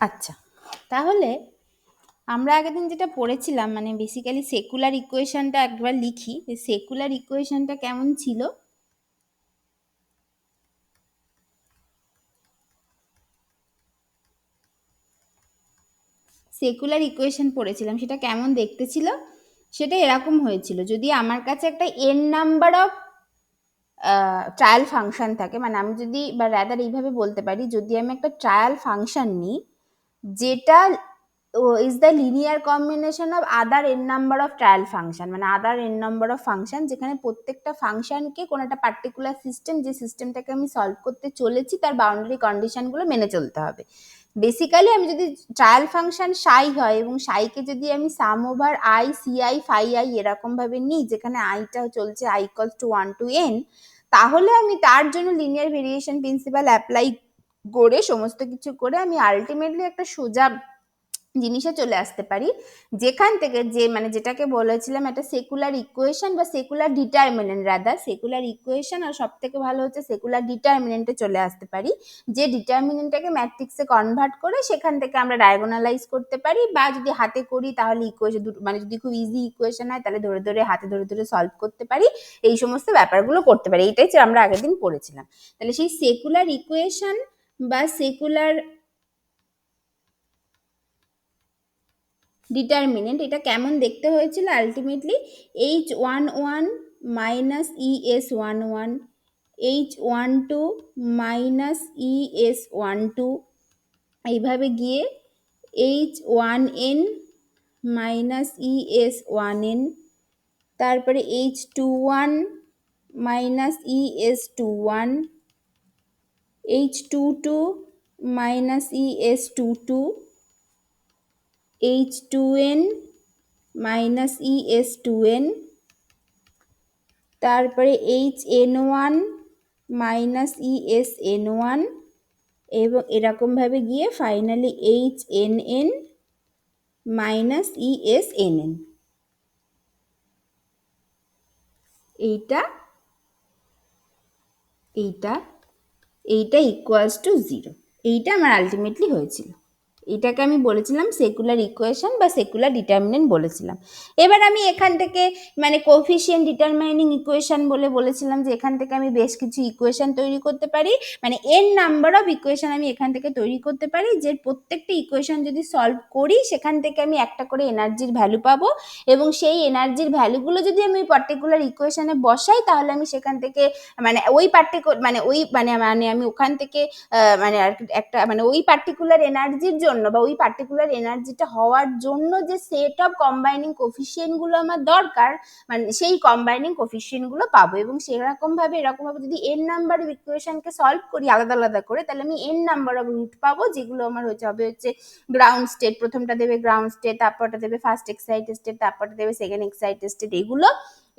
আচ্ছা, তাহলে আমরা আগের দিন যেটা পড়েছিলাম, মানে বেসিক্যালি সেকুলার ইকুয়েশনটা একবার লিখি। সেকুলার ইকুয়েশনটা কেমন ছিল? সেকুলার ইকুয়েশন পড়েছিলাম, সেটা কেমন দেখতে ছিল? সেটা এরকম হয়েছিল, যদি আমার কাছে একটা n number of trial function থাকে, মানে আমি যদি, বা রাদার এইভাবে বলতে পারি, যদি আমি একটা ট্রায়াল ফাংশন নিই যেটা is the linear combination of other n number of trial function, মানে other n number of function, যেখানে প্রত্যেকটা ফাংশনকে কোনো একটা পার্টিকুলার সিস্টেম, যে সিস্টেমটাকে আমি সলভ করতে চলেছি তার বাউন্ডারি কন্ডিশনগুলো মেনে চলতে হবে। বেসিক্যালি আমি যদি ট্রায়াল ফাংশন সাই হয় এবং সাইকে যদি আমি sum over i c i phi i এরকম ভাবে নিই, যেখানে আইটা চলছে i equals to 1 to n, তাহলে আমি তার জন্য লিনিয়ার ভেরিয়েশন প্রিন্সিপাল অ্যাপ্লাই করে সমস্ত কিছু করে আমি আলটিমেটলি একটা সোজা জিনিসে চলে আসতে পারি, যেখান থেকে যে, মানে যেটাকে বলেছিলাম একটা সেকুলার ইকুয়েশন বা secular determinant, rather secular equation আর সব থেকে ভালো হচ্ছে সেকুলার ডিটারমিনেন্টে চলে আসতে পারি, যে ডিটারমিনেন্টটাকে ম্যাট্রিক্সে কনভার্ট করে সেখান থেকে আমরা ডায়াগোনালাইজ করতে পারি, বা যদি হাতে করি তাহলে ইকুয়েশন, মানে যদি খুব ইজি ইকুয়েশন হয় তাহলে ধরে ধরে হাতে ধরে ধরে সলভ করতে পারি, এই সমস্ত ব্যাপারগুলো করতে পারি। এইটাই আমরা আগের দিন পড়েছিলাম। তাহলে সেই সেকুলার ইকুয়েশন বা সেকুলার ডিটারমিনেন্ট এটা কেমন দেখতে হয়েছিল? Ultimately h11 minus es11, h12 minus es12, এইভাবে গিয়ে h1n মাইনাস es1n, তারপরে h21 minus es21, h22 minus es22, h2n minus es2n, তারপরে hn1 মাইনাস esn1, এবং এরকমভাবে গিয়ে ফাইনালি hnn মাইনাস esnn। এইটা এইটা এইটা ইকুয়ালস টু 0, এইটা আমার আলটিমেটলি হয়েছিল। এটাকে আমি বলেছিলাম সেকুলার ইকুয়েশন বা সেকুলার ডিটারমিনেন্ট বলেছিলাম। এবার আমি এখান থেকে, মানে কোফিশিয়েন্ট ডিটারমাইনিং ইকুয়েশন বলে বলেছিলাম যে এখান থেকে আমি বেশ কিছু ইকুয়েশন তৈরি করতে পারি, মানে n নাম্বার অফ ইকুয়েশন আমি এখান থেকে তৈরি করতে পারি, যে প্রত্যেকটা ইকুয়েশন যদি সলভ করি সেখান থেকে আমি একটা করে এনার্জির ভ্যালু পাবো, এবং সেই এনার্জির ভ্যালুগুলো যদি আমি পার্টিকুলার ইকুয়েশনে বসাই তাহলে আমি সেখান থেকে, মানে ওই মানে আমি ওখান থেকে মানে আর একটা, মানে ওই পার্টিকুলার এনার্জির জন্য বা ওই পার্টিকুলার এনার্জিটা হওয়ার জন্য যে সেট অফ কম্বাইনিং কোফিশিয়েন্ট গুলো আমার দরকার, মানে সেই কম্বাইনিং কোফিশিয়েন্ট গুলো পাবো। এবং সেরকম ভাবে যদি n নাম্বার অফ ইকুয়েশনকে সলভ করি আলাদা আলাদা করে, তাহলে আমি n নাম্বার অফ রুট পাবো, যেগুলো আমার হচ্ছে গ্রাউন্ড স্টেট, প্রথমটা দেবে গ্রাউন্ড স্টেট, তারপরটা দেবে ফার্স্ট এক্সাইটেড স্টেট, তারপরটা দেবে সেকেন্ড এক্সাইটেড স্টেট, এগুলো।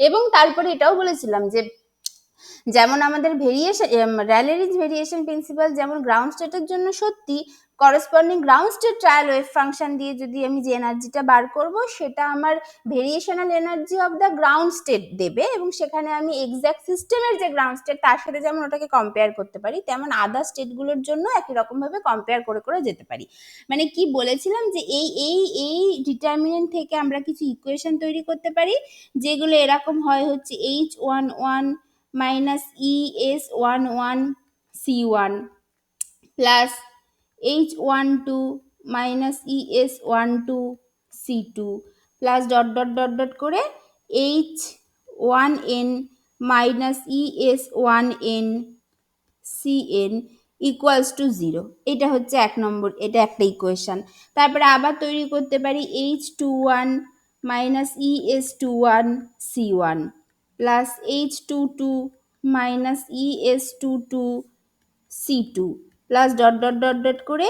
এবং তারপরে এটাও বলেছিলাম যে যেমন আমাদের র্যালেরিজ ভেরিয়েশন প্রিন্সিপাল যেমন গ্রাউন্ড স্টেটের জন্য সত্যি, corresponding ground state trial wave function দিয়ে যদি আমি যে এনার্জিটা বার করব সেটা আমার variational energy of the ground state দেবে, এবং সেখানে আমি এক্সাক্ট সিস্টেমের যে গ্রাউন্ড স্টেট তার সাথে যেমন ওটাকে কম্পেয়ার করতে পারি, তেমন আদার স্টেটগুলোর জন্য একই রকম ভাবে কম্পেয়ার করে করে যেতে পারি। মানে কি বলেছিলাম যে এই এই এই ডিটারমিনেন্ট থেকে আমরা কিছু ইকুয়েশন তৈরি করতে পারি, যেগুলো এরকম হয় হচ্ছে h11 minus es11 c1 plus h12 minus es12 c2 plus dot dot dot dot করে h1n minus es1n cn equals to 0। এটা হচ্ছে এক নম্বর, এটা একটা ইকুয়েশন। তারপরে আবার তৈরি করতে পারি h21 minus es21 c1 plus h22 minus es22 c2 plus dot dot dot dot করে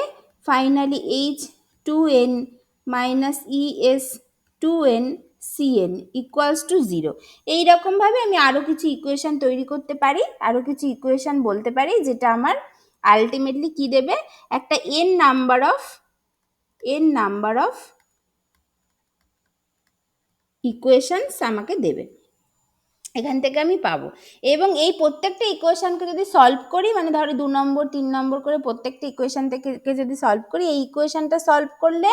finally h2n minus es2n cn equals to 0। এইরকম ভাবে আমি আরো কিছু ইকুয়েশন তৈরি করতে পারি, আরো কিছু ইকুয়েশন বলতে পারি, যেটা আমার আলটিমেটলি কি দেবে, একটা n নাম্বার অফ ইকুয়েশনস আমাকে দেবে। এখান থেকে আমি পাবো। এবং এই প্রত্যেকটা ইকুয়েশনকে যদি সলভ করি, মানে ধরো 2 নম্বর 3 নম্বর করে প্রত্যেকটা ইকুয়েশন থেকে যদি সলভ করি, এই ইকুয়েশনটা সলভ করলে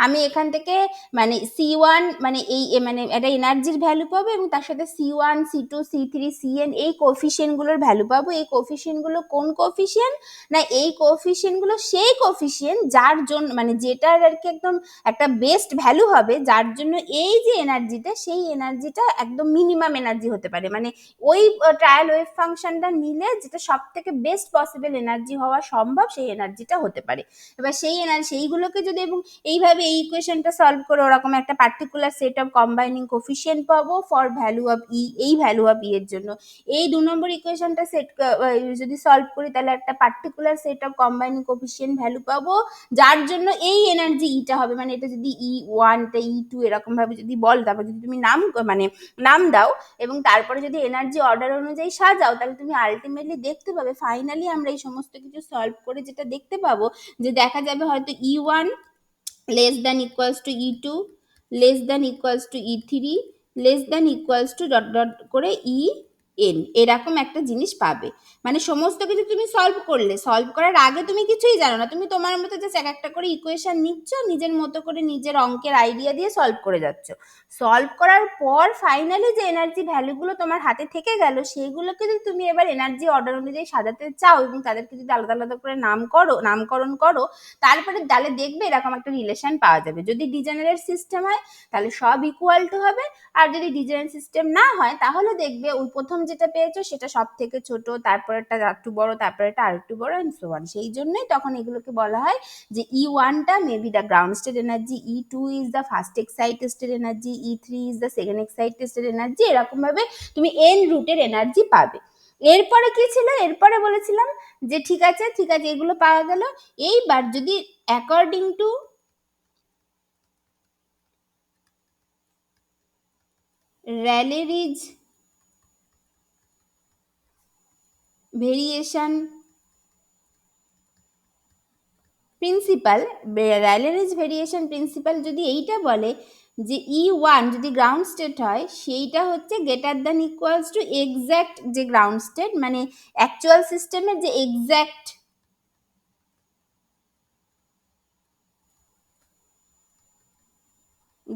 আমি এখান থেকে মানে C1 মানে এই মানে একটা এনার্জির ভ্যালু পাবো, এবং তার সাথে C1 C2 C3 Cn এই কোফিশিয়েন্টগুলোর ভ্যালু পাবো। এই কোফিশিয়েন্টগুলো কোন কোফিশিয়েন্ট না, এই কোফিশিয়েন্টগুলো সেই কোফিশিয়েন্ট যার জন্য মানে যেটার আর কি একদম একটা বেস্ট ভ্যালু হবে, যার জন্য এই যে এনার্জিটা, সেই এনার্জিটা একদম মিনিমাম এনার্জি হতে পারে। মানে ওই ট্রায়াল ওয়েভ ফাংশনটা নিলে যেটা সব থেকে বেস্ট পসিবল এনার্জি হওয়া সম্ভব, সেই এনার্জিটা হতে পারে। এবার সেই এনার্জি সেইগুলোকে যদি, এবং এইভাবে এই ইকুয়েশনটা সলভ করে ওরকম একটা particular set of combining coefficient পাবো ফর ভ্যালু অফ ই, এই ভ্যালু অফ ই এর জন্য। এই 2 নম্বর ইকুয়েশনটা সেট যদি সলভ করি, তাহলে একটা particular set of combining coefficient value পাবো, যার জন্য এই এনার্জি ইটা হবে। মানে এটা যদি E1 টা E2 এরকম ভাবে যদি বল, তারপর যদি তুমি নাম দাও এবং তারপরে যদি এনার্জি অর্ডার অনুযায়ী সাজাও, তাহলে তুমি আলটিমেটলি দেখতে পাবে, ফাইনালি আমরা এই সমস্ত কিছু সলভ করে যেটা দেখতে পাবো, যে দেখা যাবে হয়তো E1 less than equals to E2 less than equals to E3 less than equals to dot dot করে En, এরকম একটা জিনিস পাবে। মানে সমস্ত কিছু তুমি সলভ করলে, সলভ করার আগে তুমি কিছুই জানো না, তুমি তোমার মতো জাস্ট এক একটা করে ইকুয়েশন নিচ্ছ, নিজের মতো করে নিজের অঙ্কের আইডিয়া দিয়ে সলভ করে যাচ্ছ। সলভ করার পর ফাইনালি যে এনার্জি ভ্যালুগুলো তোমার হাতে থেকে গেল, সেগুলোকে যদি তুমি এবার এনার্জি অর্ডার অনুযায়ী সাজাতে চাও এবং তাদেরকে যদি আলাদা আলাদা করে নামকরণ করো, তারপরে তাহলে দেখবে এরকম একটা রিলেশন পাওয়া যাবে। যদি ডিজেনারেট সিস্টেম হয় তাহলে সব ইকুয়াল টু হবে, আর যদি ডিজেনারেট সিস্টেম না হয় তাহলে দেখবে ওই প্রথম যেটা পেয়েছো সেটা সব থেকে ছোট, তারপরেরটা একটু বড়, তারপরেরটা আরেকটু বড়, এন্ড সো অন। সেই জন্যই তখন এগুলোকে বলা হয় যে E1 টা maybe the ground state energy, E2 is the first excited energy, E3 is the second excited energy. এরকম ভাবে তুমি n রুটের এনার্জি পাবে। এরপরে কি ছিল, এরপরে বলেছিলাম যে ঠিক আছে এগুলো পাওয়া গেল। এইবার যদি according to Rayleigh Ritz variation principle, Rayleigh Ritz variation principle যদি এইটা বলে যে E1 যদি গ্রাউন্ড স্টেট হয়, সেইটা হচ্ছে greater than equals to exact যে গ্রাউন্ড স্টেট, মানে অ্যাকচুয়াল সিস্টেমের যে এক্স্যাক্ট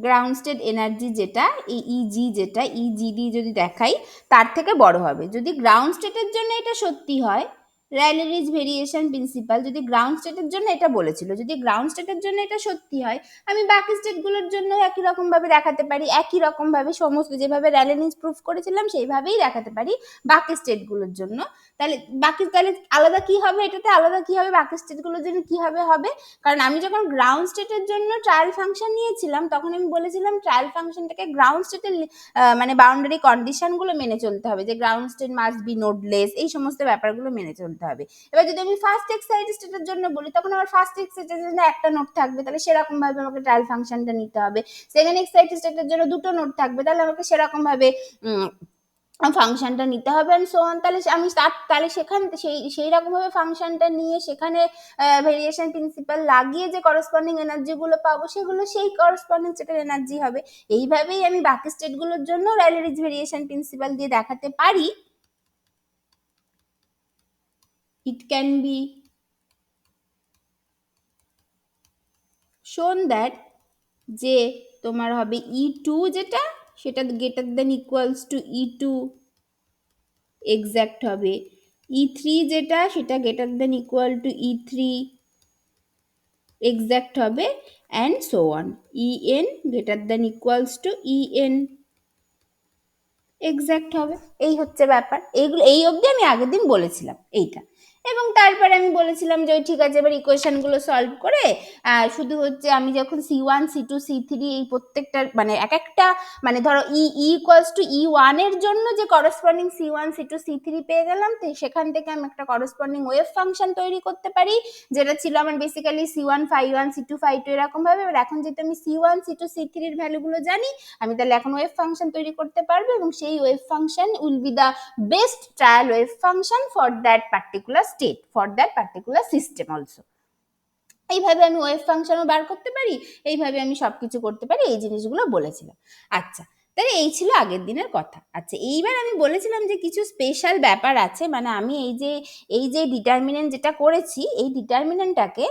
গ্রাউন্ড স্টেট এনার্জি যেটা এই ইজি, যেটা ইজিডি যদি দেখাই, তার থেকে বড় হবে। যদি গ্রাউন্ড স্টেটের জন্য এটা সত্যি হয়, র্যালেরিজ ভেরিয়েশন প্রিন্সিপাল যদি গ্রাউন্ড স্টেটের জন্য এটা বলেছিল, যদি গ্রাউন্ড স্টেটের জন্য এটা সত্যি হয়, আমি বাকি স্টেটগুলোর জন্য একই রকম ভাবে দেখাতে পারি, একই রকম ভাবে সমস্ত যেভাবে র্যালেরিজ প্রুফ করেছিলাম সেইভাবেই দেখাতে পারি বাকি স্টেটগুলোর জন্য। তাহলে আলাদা কি হবে, এটাতে আলাদা কি হবে, বাকি স্টেটগুলোর জন্য কি হবে, কারণ আমি যখন গ্রাউন্ড স্টেটের জন্য ট্রায়াল ফাংশন নিয়েছিলাম, তখন আমি বলেছিলাম ট্রায়াল ফাংশনটাকে গ্রাউন্ড স্টেটের মানে বাউন্ডারি কন্ডিশনগুলো মেনে চলতে হবে, যে গ্রাউন্ড স্টেট মাস্ট বি নোডলেস, এই সমস্ত ব্যাপারগুলো মেনে চলতে হবে। এবার যদি আমি ফার্স্ট এক্সাইটেড স্টেটের জন্য বলি, তখন আমার ফার্স্ট এক্সাইটেড জন্য একটা নোড থাকবে, তাহলে সেরকম ভাবে আমাকে ট্রায়াল ফাংশনটা নিতে হবে। সেকেন্ড এক্সাইটেড স্টেটের জন্য দুটো নোড থাকবে, তাহলে আমাকে সেরকম ভাবে ফাংশনটা নিতে হবে, এন্ড সো অন। তাহলে আমি তাহলে সেখানে সেই রকম ভাবে ফাংশনটা নিয়ে সেখানে ভেরিয়েশন প্রিন্সিপাল লাগিয়ে যে করসপন্ডিং এনার্জিগুলো পাবো, সেগুলো সেই করসপন্ডিং স্টেটের এনার্জি হবে। এইভাবেই আমি বাকি স্টেটগুলোর জন্য র্যালেরিজ ভেরিয়েশন প্রিন্সিপাল দিয়ে দেখাতে পারি। It can be shown that যে তোমার হবে E2 যেটা, সেটা greater than equals to E2 exact হবে, E3 যেটা সেটা greater than equal to E3 exact হবে, and so on. En greater than equals to En exact হবে। এই হচ্ছে ব্যাপার। এইগুলো এই অবধি আমি আগের দিন বলেছিলাম এইটা। এবং তারপরে আমি বলেছিলাম যে ঠিক আছে, এবার ইকুয়েশনগুলো সলভ করে শুধু হচ্ছে আমি যখন C1 C2 C3 এই প্রত্যেকটার মানে এক একটা মানে ধরো ইকুয়ালস টু E1 এর জন্য যে করসপন্ডিং C1 C2 C3 পেয়ে গেলাম, তো সেখান থেকে আমি একটা করসপন্ডিং ওয়েভ ফাংশন তৈরি করতে পারি, যেটা ছিল আমার basically C1 phi1 C2 phi2 এরকম ভাবে। এবার এখন যেহেতু আমি C1 C2 C3 এর ভ্যালুগুলো জানি, আমি তাহলে এখন ওয়েভ ফাংশন তৈরি করতে পারবো, এবং সেই wave function will be the best trial wave function for that particular state, for that particular system also. এইভাবে আমি ওয়েভ ফাংশনও বার করতে পারি, এইভাবে আমি সবকিছু করতে পারি, এই জিনিসগুলো বলেছিলাম। আচ্ছা, তাহলে এই ছিল আগের দিনের কথা। আচ্ছা, এইবার আমি বলেছিলাম যে কিছু স্পেশাল ব্যাপার আছে, মানে আমি এই যে ডিটারমিনেন্ট যেটা করেছি, এই ডিটারমিনেন্টটাকে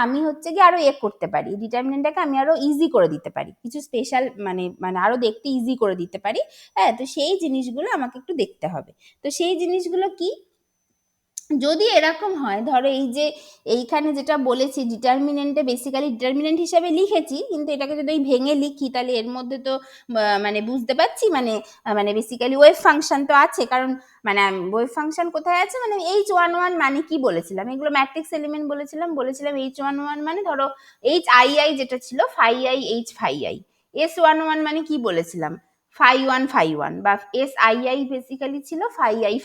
আমি হচ্ছে কি আরো করতে পারি, ডিটারমিনেন্টটাকে আমি আরো ইজি করে দিতে পারি, কিছু স্পেশাল মানে মানে আরো দেখতে ইজি করে দিতে পারি। তো সেই জিনিসগুলো আমাকে একটু দেখতে হবে। তো সেই জিনিসগুলো কি, যদি এরকম হয়, ধরো এই যে এইখানে যেটা বলেছি ডিটারমিনেন্টে বেসিক্যালি ডিটারমিনেন্ট হিসাবে লিখেছি, কিন্তু এটাকে যদি ভেঙে লিখি তাহলে এর মধ্যে তো মানে বুঝতে পারছি মানে মানে বেসিক্যালি ওয়েভ ফাংশন তো আছে, কারণ মানে ওয়েভ ফাংশন কোথায় আছে, মানে H11 মানে কি বলেছিলাম, এগুলো ম্যাট্রিক্স এলিমেন্ট বলেছিলাম H11 মানে ধরো HII যেটা ছিল ফাই H ফাই S11 মানে কি বলেছিলাম ফাই ওয়ান বা SII বেসিক্যালি ছিল ফাই আই,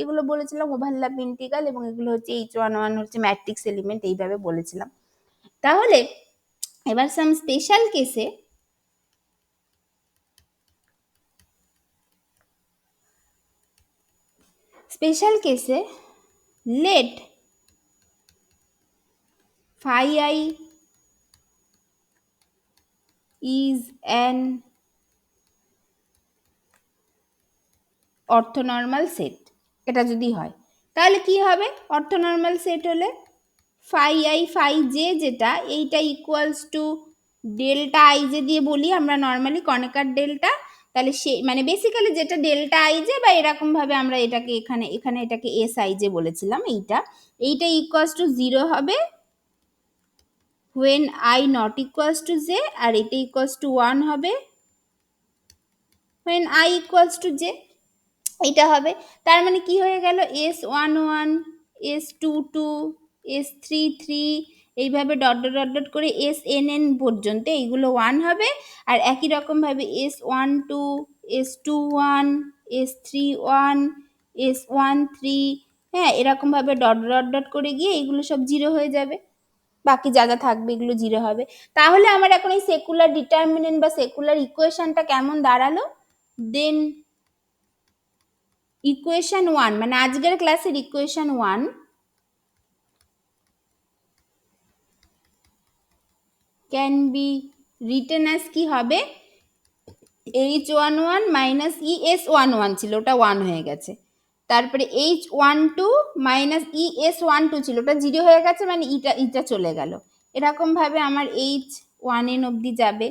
এগুলো বলেছিলাম ওভারল্যাপ ইন্টিগ্রাল, এবং এগুলো হচ্ছে H11 হচ্ছে ম্যাট্রিক্স এলিমেন্ট, এইভাবে বলেছিলাম। তাহলে এবার সাম স্পেশাল কেসে let phi I is an orthonormal set, এটা যদি হয় তাহলে কি হবে, অর্থনর্মাল সেট হলে ফাই আই ফাই জে যেটা, এইটা equals to delta i j দিয়ে বলি আমরা নর্মালি কনেকার ডেল্টা, তাহলে সে মানে বেসিক্যালি যেটা ডেল্টা আই জে বা এরকম ভাবে আমরা এটাকে এখানে এখানে এটাকে এস আই জে বলেছিলাম, এইটা ইকুয়ালস টু 0 হবে when I not equals to j, আর এটা ইকুয়ালস টু 1 হবে when I equals to j, এটা হবে। তার মানে কি হয়ে গেল, S11 S22 S33 এইভাবে ডট ডট ডট ডট করে SNN পর্যন্ত এইগুলো 1 হবে, আর একই রকম ভাবে S12 S21 S31 S13, হ্যাঁ এরকম ভাবে ডট ডট ডট করে গিয়ে এইগুলো সব 0 হয়ে যাবে, বাকি যা যা থাকবে এগুলো 0 হবে। তাহলে আমার এখন এই সেকুলার ডিটারমিনেন্ট বা সেকুলার ইকুয়েশনটা কেমন দাঁড়ালো, দেন ইকুয়েশন 1 মানে আজকের ক্লাসের equation 1 can be written as কি হবে, H11 মাইনাস ES11 ছিল ওটা 1 হয়ে গেছে, তারপরে H12 মাইনাস ES12 ছিল ওটা 0 হয়ে গেছে, মানে ইটা চলে গেল, এরকম ভাবে আমার H1n অবধি যাবে,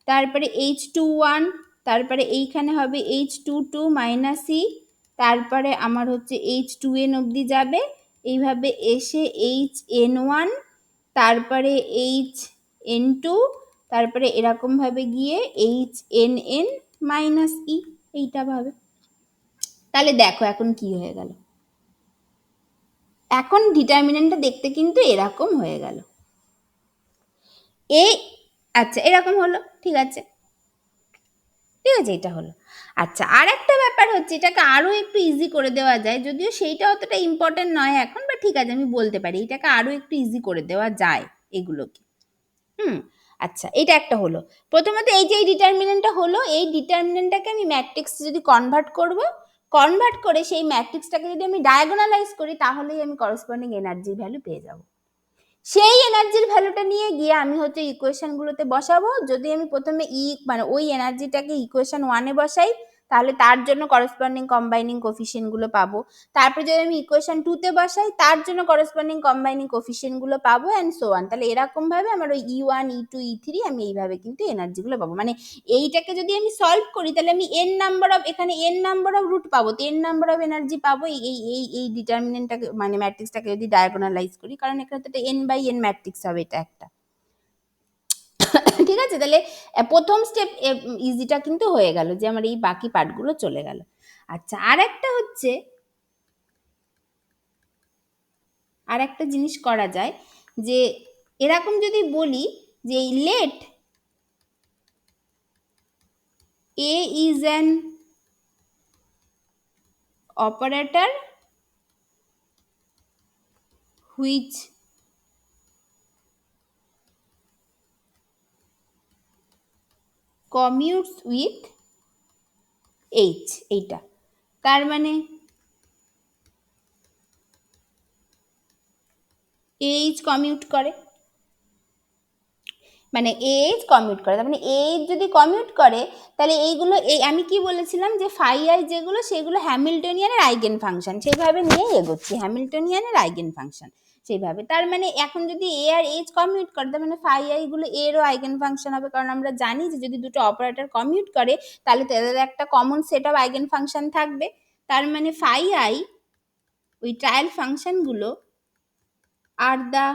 তারপরে H21, তারপরে এইখানে হবে H22 মাইনাস ই, তারপরে আমার হচ্ছে H2n অবধি যাবে, এইভাবে এসে HN1, তারপরে HN2, তারপরে এরকম ভাবে গিয়ে HNN মাইনাস ই, এইটা ভাবে। তাহলে দেখো এখন কি হয়ে গেল, এখন ডিটারমিনেন্টটা দেখতে কিন্তু এরকম হয়ে গেল, এই আচ্ছা এরকম হলো, ঠিক আছে ঠিক আছে এটা হলো। আচ্ছা আর একটা ব্যাপার হচ্ছে, এটাকে আরো একটু ইজি করে দেওয়া যায়, যদিও সেইটা অতটা ইম্পর্টেন্ট নয় এখন, বা ঠিক আছে আমি বলতে পারি এটাকে আরো একটু ইজি করে দেওয়া যায় এগুলোকে। আচ্ছা এটা একটা হলো, প্রথমত এই যে এই ডিটারমিনেন্টটা হলো, এই ডিটারমিনেন্টটাকে আমি ম্যাট্রিক্স যদি কনভার্ট করে সেই ম্যাট্রিক্সটাকে যদি আমি ডায়াগোনালাইজ করি, তাহলেই আমি করসপন্ডিং এনার্জির ভ্যালু পেয়ে যাব। সেই এনার্জির ভ্যালুটা নিয়ে গিয়ে আমি হচ্ছে ইকুয়েশনগুলোতে বসাবো, যদি আমি প্রথমে মানে ওই এনার্জিটাকে ইকুয়েশন 1-এ বসাই, তাহলে তার জন্য করসপন্ডিং কম্বাইনিং কোফিশিয়েন্টগুলো পাবো, তারপরে যদি আমি ইকুয়েশন 2-তে বসাই তার জন্য করসপন্ডিং কম্বাইনিং কোফিশিয়েন্টগুলো পাবো, অ্যান্ড সো অন। তাহলে এরকম ভাবে আমার ওই E1 E2 E3 আমি এইভাবে কিন্তু এনার্জিগুলো পাবো, মানে এইটাকে যদি আমি সলভ করি তাহলে আমি এখানে n নাম্বার অফ রুট পাবো, তো n নাম্বার অফ এনার্জি পাবো এই ডিটারমিনেন্টটাকে মানে ম্যাট্রিক্সটাকে যদি ডায়াগোনালাইজ করি, কারণ এখানে তো n বাই n ম্যাট্রিক্স হবে এটা একটা, ঠিক আছে। তাহলে প্রথম স্টেপ ইজিটা কিন্তু হয়ে গেল, যে আমার এই বাকি পার্টগুলো চলে গেল। আচ্ছা আর একটা জিনিস করা যায়, যে এরকম যদি বলি যে late A is an operator which commutes with H, এইটা তার মানে H কমিউট করে, মানে এইচ কমিউট করে, তার মানে এইচ যদি কমিউট করে তাহলে এইগুলো, এই আমি কি বলেছিলাম যে ফাই আই যেগুলো সেগুলো হ্যামিল্টনিয়ানের আইগেন ফাংশন, সেইভাবে নিয়েই এগোচ্ছি, হ্যামিল্টনিয়ানের আইগেন ফাংশন সেইভাবে। তার মানে এখন যদি এ আর এইচ কমিউট করে তার মানে ফাই আই গুলো এরও আইগেন ফাংশন হবে, কারণ আমরা জানি যে যদি দুটো অপারেটর কমিউট করে তাহলে তাদের একটা common set of eigen function থাকবে। তার মানে ফাই আই ওই ট্রায়াল ফাংশনগুলো আর the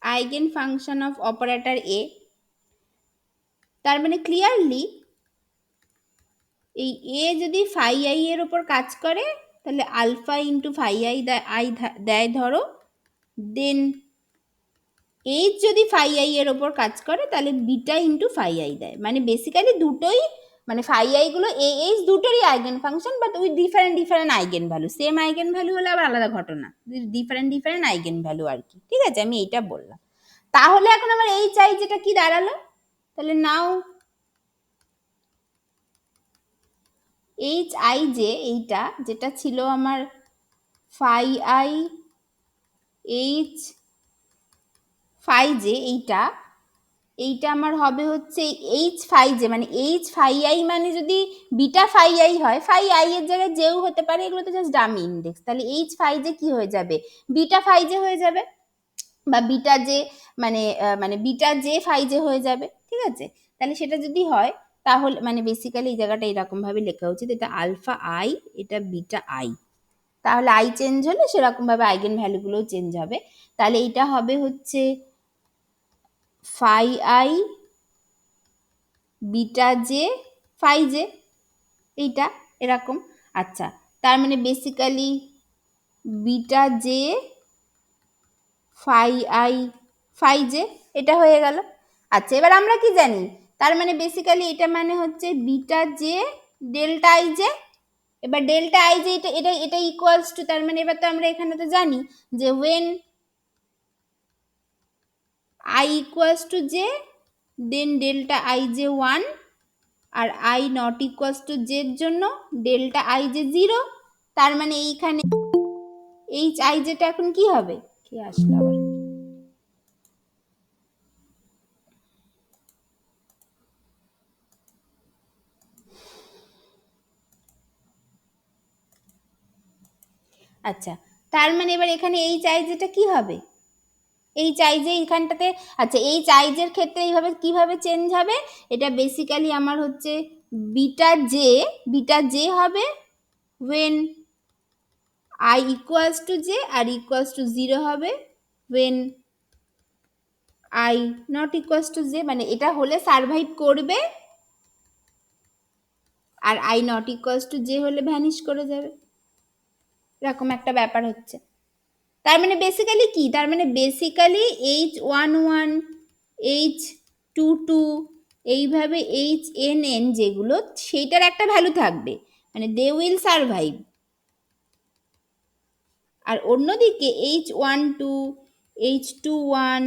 eigen function of operator A. তার মানে ক্লিয়ারলি এই এ যদি ফাই আই এর ওপর কাজ করে তাহলে আলফা ইন্টু ফাই আই দেয় ধরো, দেন এইচ যদি ফাই আই এর ওপর কাজ করে তাহলে বিটা ইন্টু ফাই আই দেয়। মানে বেসিক্যালি দুটোই, মানে ফাই আই গুলো এ এইচ দুটোরই eigen function, but with different different eigen value. Same eigen value হলে আবার আলাদা ঘটনা, ডিফারেন্ট ডিফারেন্ট আইগেন ভ্যালু আর কি। ঠিক আছে, আমি এইটা বললাম। তাহলে এখন আমার এইচ আই যেটা কি দাঁড়ালো, তাহলে নাও এইচ আই যে এইটা যেটা ছিল আমার ফাই আই এইচ ফাই যে এইটা, এইটা আমার হবে হচ্ছে এইচ ফাই জে, মানে এইচ ফাই আই মানে যদি বিটা ফাই আই হয়, ফাই আই এর জায়গায় যেও হতে পারে, এগুলো তো জাস্ট ডামি ইন্ডেক্স, তাহলে এইচ ফাই জে কি হয়ে যাবে, বিটা ফাই জে হয়ে যাবে, বা বিটা জে মানে মানে বিটা জে ফাই জে হয়ে যাবে। ঠিক আছে, তাহলে সেটা যদি হয় তাহলে মানে বেসিক্যালি এই জায়গাটা এরকম ভাবে লেখা উচিত, এটা আলফা আই, এটা বিটা আই, তাহলে আই চেঞ্জ হলে সেরকম ভাবে আইগেন ভ্যালুগুলোও চেঞ্জ হবে। তাহলে এটা হবে হচ্ছে phi i beta j phi j, এইটা এরকম। আচ্ছা, তার মানে basically beta j phi i phi j এটা হয়ে গেল। আচ্ছা, এবার আমরা কি জানি, তার মানে বেসিক্যালি এটা মানে হচ্ছে beta J delta i J. এবার ডেল্টা আই যে এটা এটা এটা ইকুয়ালস টু, তার মানে এবার তো আমরা এখানে তো জানি যে when i equals to j then delta i j 1, আর আই নট ইকুয়ালস টু জের জন্য ডেল্টা আই জে 0। তার মানে এইখানে এইচ আই যেটা এখন কি হবে, কি আসলো আবার, আচ্ছা তার মানে এবার এখানে এইচ আই যেটা কি হবে, এইচ আই জে এইখানটাতে, আচ্ছা এইচ আই জের ক্ষেত্রে এইভাবে কিভাবে চেঞ্জ হবে, এটা বেসিক্যালি আমার হচ্ছে বিটা জে হবে when i equals to j, আর ইকুয়ালস টু 0 হবে when i not equals to j, মানে এটা হলে সারভাইভ করবে আর i not equals to j হলে ভ্যানিশ করে যাবে, এরকম একটা ব্যাপার হচ্ছে। তার মানে বেসিক্যালি কি, তার মানে বেসিক্যালি H11 H22 এইভাবে HNN যেগুলো সেইটার একটা ভ্যালু থাকবে, মানে দে উইল সারভাইভ। আর অন্যদিকে H12 H21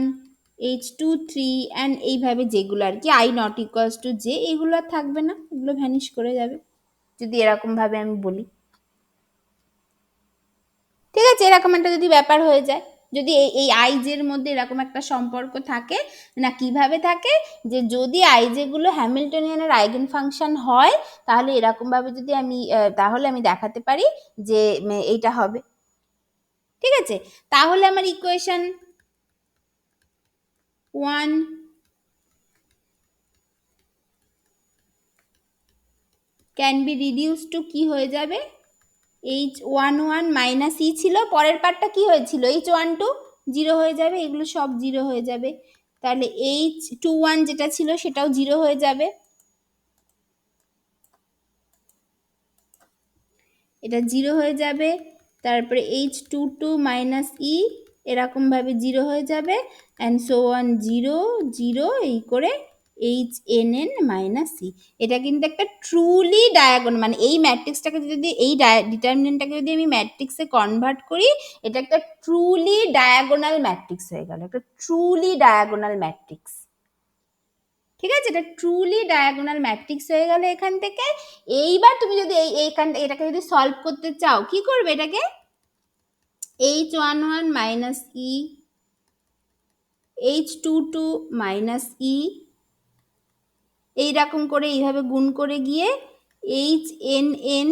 H23 অ্যান্ড এইভাবে যেগুলো আর কি I not equals to J, এগুলো আর থাকবে না, এগুলো ভ্যানিশ করে যাবে যদি এরকমভাবে আমি বলি। ঠিক আছে, এরকম একটা যদি ব্যাপার হয়ে যায়, যদি এই আইজের মধ্যে এরকম একটা সম্পর্ক থাকে, না কিভাবে থাকে, যে যদি আইজেগুলো হ্যামিল্টনিয়ানের আইগেন ফাংশন হয় তাহলে এরকমভাবে যদি আমি তাহলে আমি দেখাতে পারি যে এইটা হবে। ঠিক আছে, তাহলে আমার equation 1 can be reduce to কি হয়ে যাবে, H11 মাইনাস ই ছিল, পরের পার্টটা কি হয়েছিল H12 জিরো হয়ে যাবে, এগুলো সব জিরো হয়ে যাবে, তাহলে H21 যেটা ছিল সেটাও জিরো হয়ে যাবে, এটা জিরো হয়ে যাবে, তারপরে H22 মাইনাস ই এরকমভাবে জিরো হয়ে যাবে, and so on zero zero এই করে HNN মাইনাস সি। এটা কিন্তু একটা ট্রুলি ডায়াগোনাল, মানে এই ম্যাট্রিক্সটাকে যদি এই ডিটারমিনেন্টটাকে যদি আমি ম্যাট্রিক্সে কনভার্ট করি, এটা একটা ট্রুলি ডায়াগোনাল ম্যাট্রিক্স হয়ে গেল, একটা ট্রুলি ডায়াগোনাল ম্যাট্রিক্স। ঠিক আছে, এটা ট্রুলি ডায়াগোনাল ম্যাট্রিক্স হয়ে গেল এখান থেকে। এইবার তুমি যদি এইখান এটাকে যদি সলভ করতে চাও কি করবে, এটাকে H11 minus E, H22 minus E, এইরকম করে এইভাবে গুণ করে গিয়ে HNN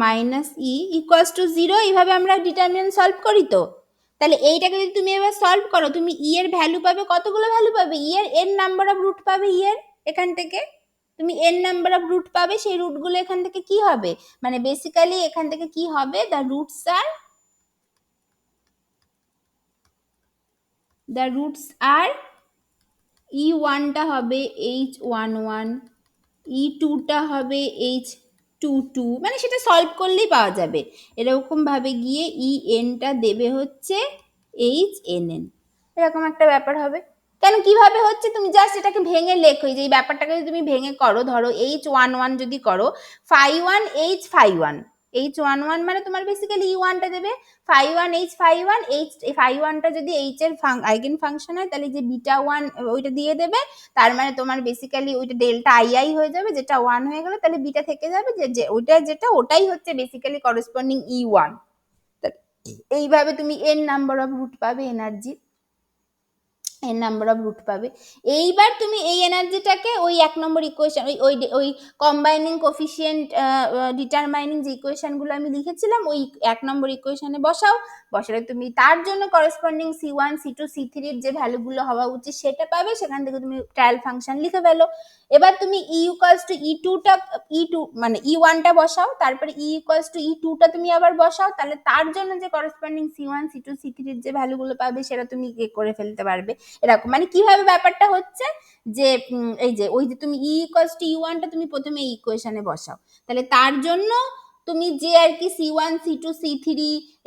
minus E equals to 0, এইভাবে আমরা ডিটারমিনেন্ট সলভ করি। তো তাহলে এইটাকে যদি তুমি এবার সলভ করো, তুমি ই এর ভ্যালু পাবে, কতগুলো ভ্যালু পাবে, ই এর এন নাম্বার অফ রুট পাবে, ই এর এখান থেকে তুমি এন নাম্বার অফ রুট পাবে, সেই রুটগুলো এখান থেকে কি হবে, মানে বেসিক্যালি এখান থেকে কি হবে, দ্য রুটস আর ই ওয়ানটা হবে H11, E2টা হবে H22, মানে সেটা সলভ করলেই পাওয়া যাবে। এরকম ভাবে গিয়ে ENটা দেবে হচ্ছে HNN, এরকম একটা ব্যাপার হবে। কেন কিভাবে হচ্ছে, তুমি জাস্ট এটাকে ভেঙে লেখো, যে এই ব্যাপারটাকে যদি তুমি ভেঙে করো, ধরো H11 যদি করো, phi1 H phi1, H11 মানে তোমার বেসিক্যালি E1টা দেবে, phi1 H phi1, phi1টা যদি H এর আইগেন ফাংশন হয়, তাহলে যে বিটা 1 ওইটা দিয়ে দেবে, তার মানে তোমার বেসিক্যালি ওইটা ডেল্টা আই হয়ে যাবে, যেটা 1 হয়ে গেল, তাহলে বিটা থেকে যাবে, যে ওইটা যেটা ওটাই হচ্ছে বেসিক্যালি করেসপন্ডিং E1। এইভাবে তুমি এন নাম্বার অফ রুট পাবে energy, n number of root পাবে। এইবার তুমি এই এনার্জিটাকে ওই 1 নম্বর ইকুয়েশন, ওই কম্বাইনিং কোফিসিয়েন্ট ডিটারমাইনিং যে ইকুয়েশনগুলো আমি লিখেছিলাম, ওই 1 নম্বর ইকুয়েশনে বসাও, বসালে তুমি তার জন্য করেসপন্ডিং C1 C2 C3 এর যে ভ্যালুগুলো হওয়া উচিত সেটা পাবে, সেখান থেকে তুমি ট্রায়াল ফাংশন লিখে ফেলো। এবার তুমি E ইকুয়ালস টু E2টা, E2 মানে E1টা বসাও, তারপরে E ইকুয়ালস টু E2টা তুমি আবার বসাও, তাহলে তার জন্য যে করেসপন্ডিং C1 C2 C3 এর যে ভ্যালুগুলো পাবে সেটা তুমি করে ফেলতে পারবে। এরকম মানে কিভাবে ব্যাপারটা হচ্ছে, যে এই যে ওই যে তুমি ই ইকুয়ালস টু ইউ1টা তুমি প্রথমে এই ইকুয়েশনে বসাও, তাহলে তার জন্য তুমি যে আর কি C1 C2 C3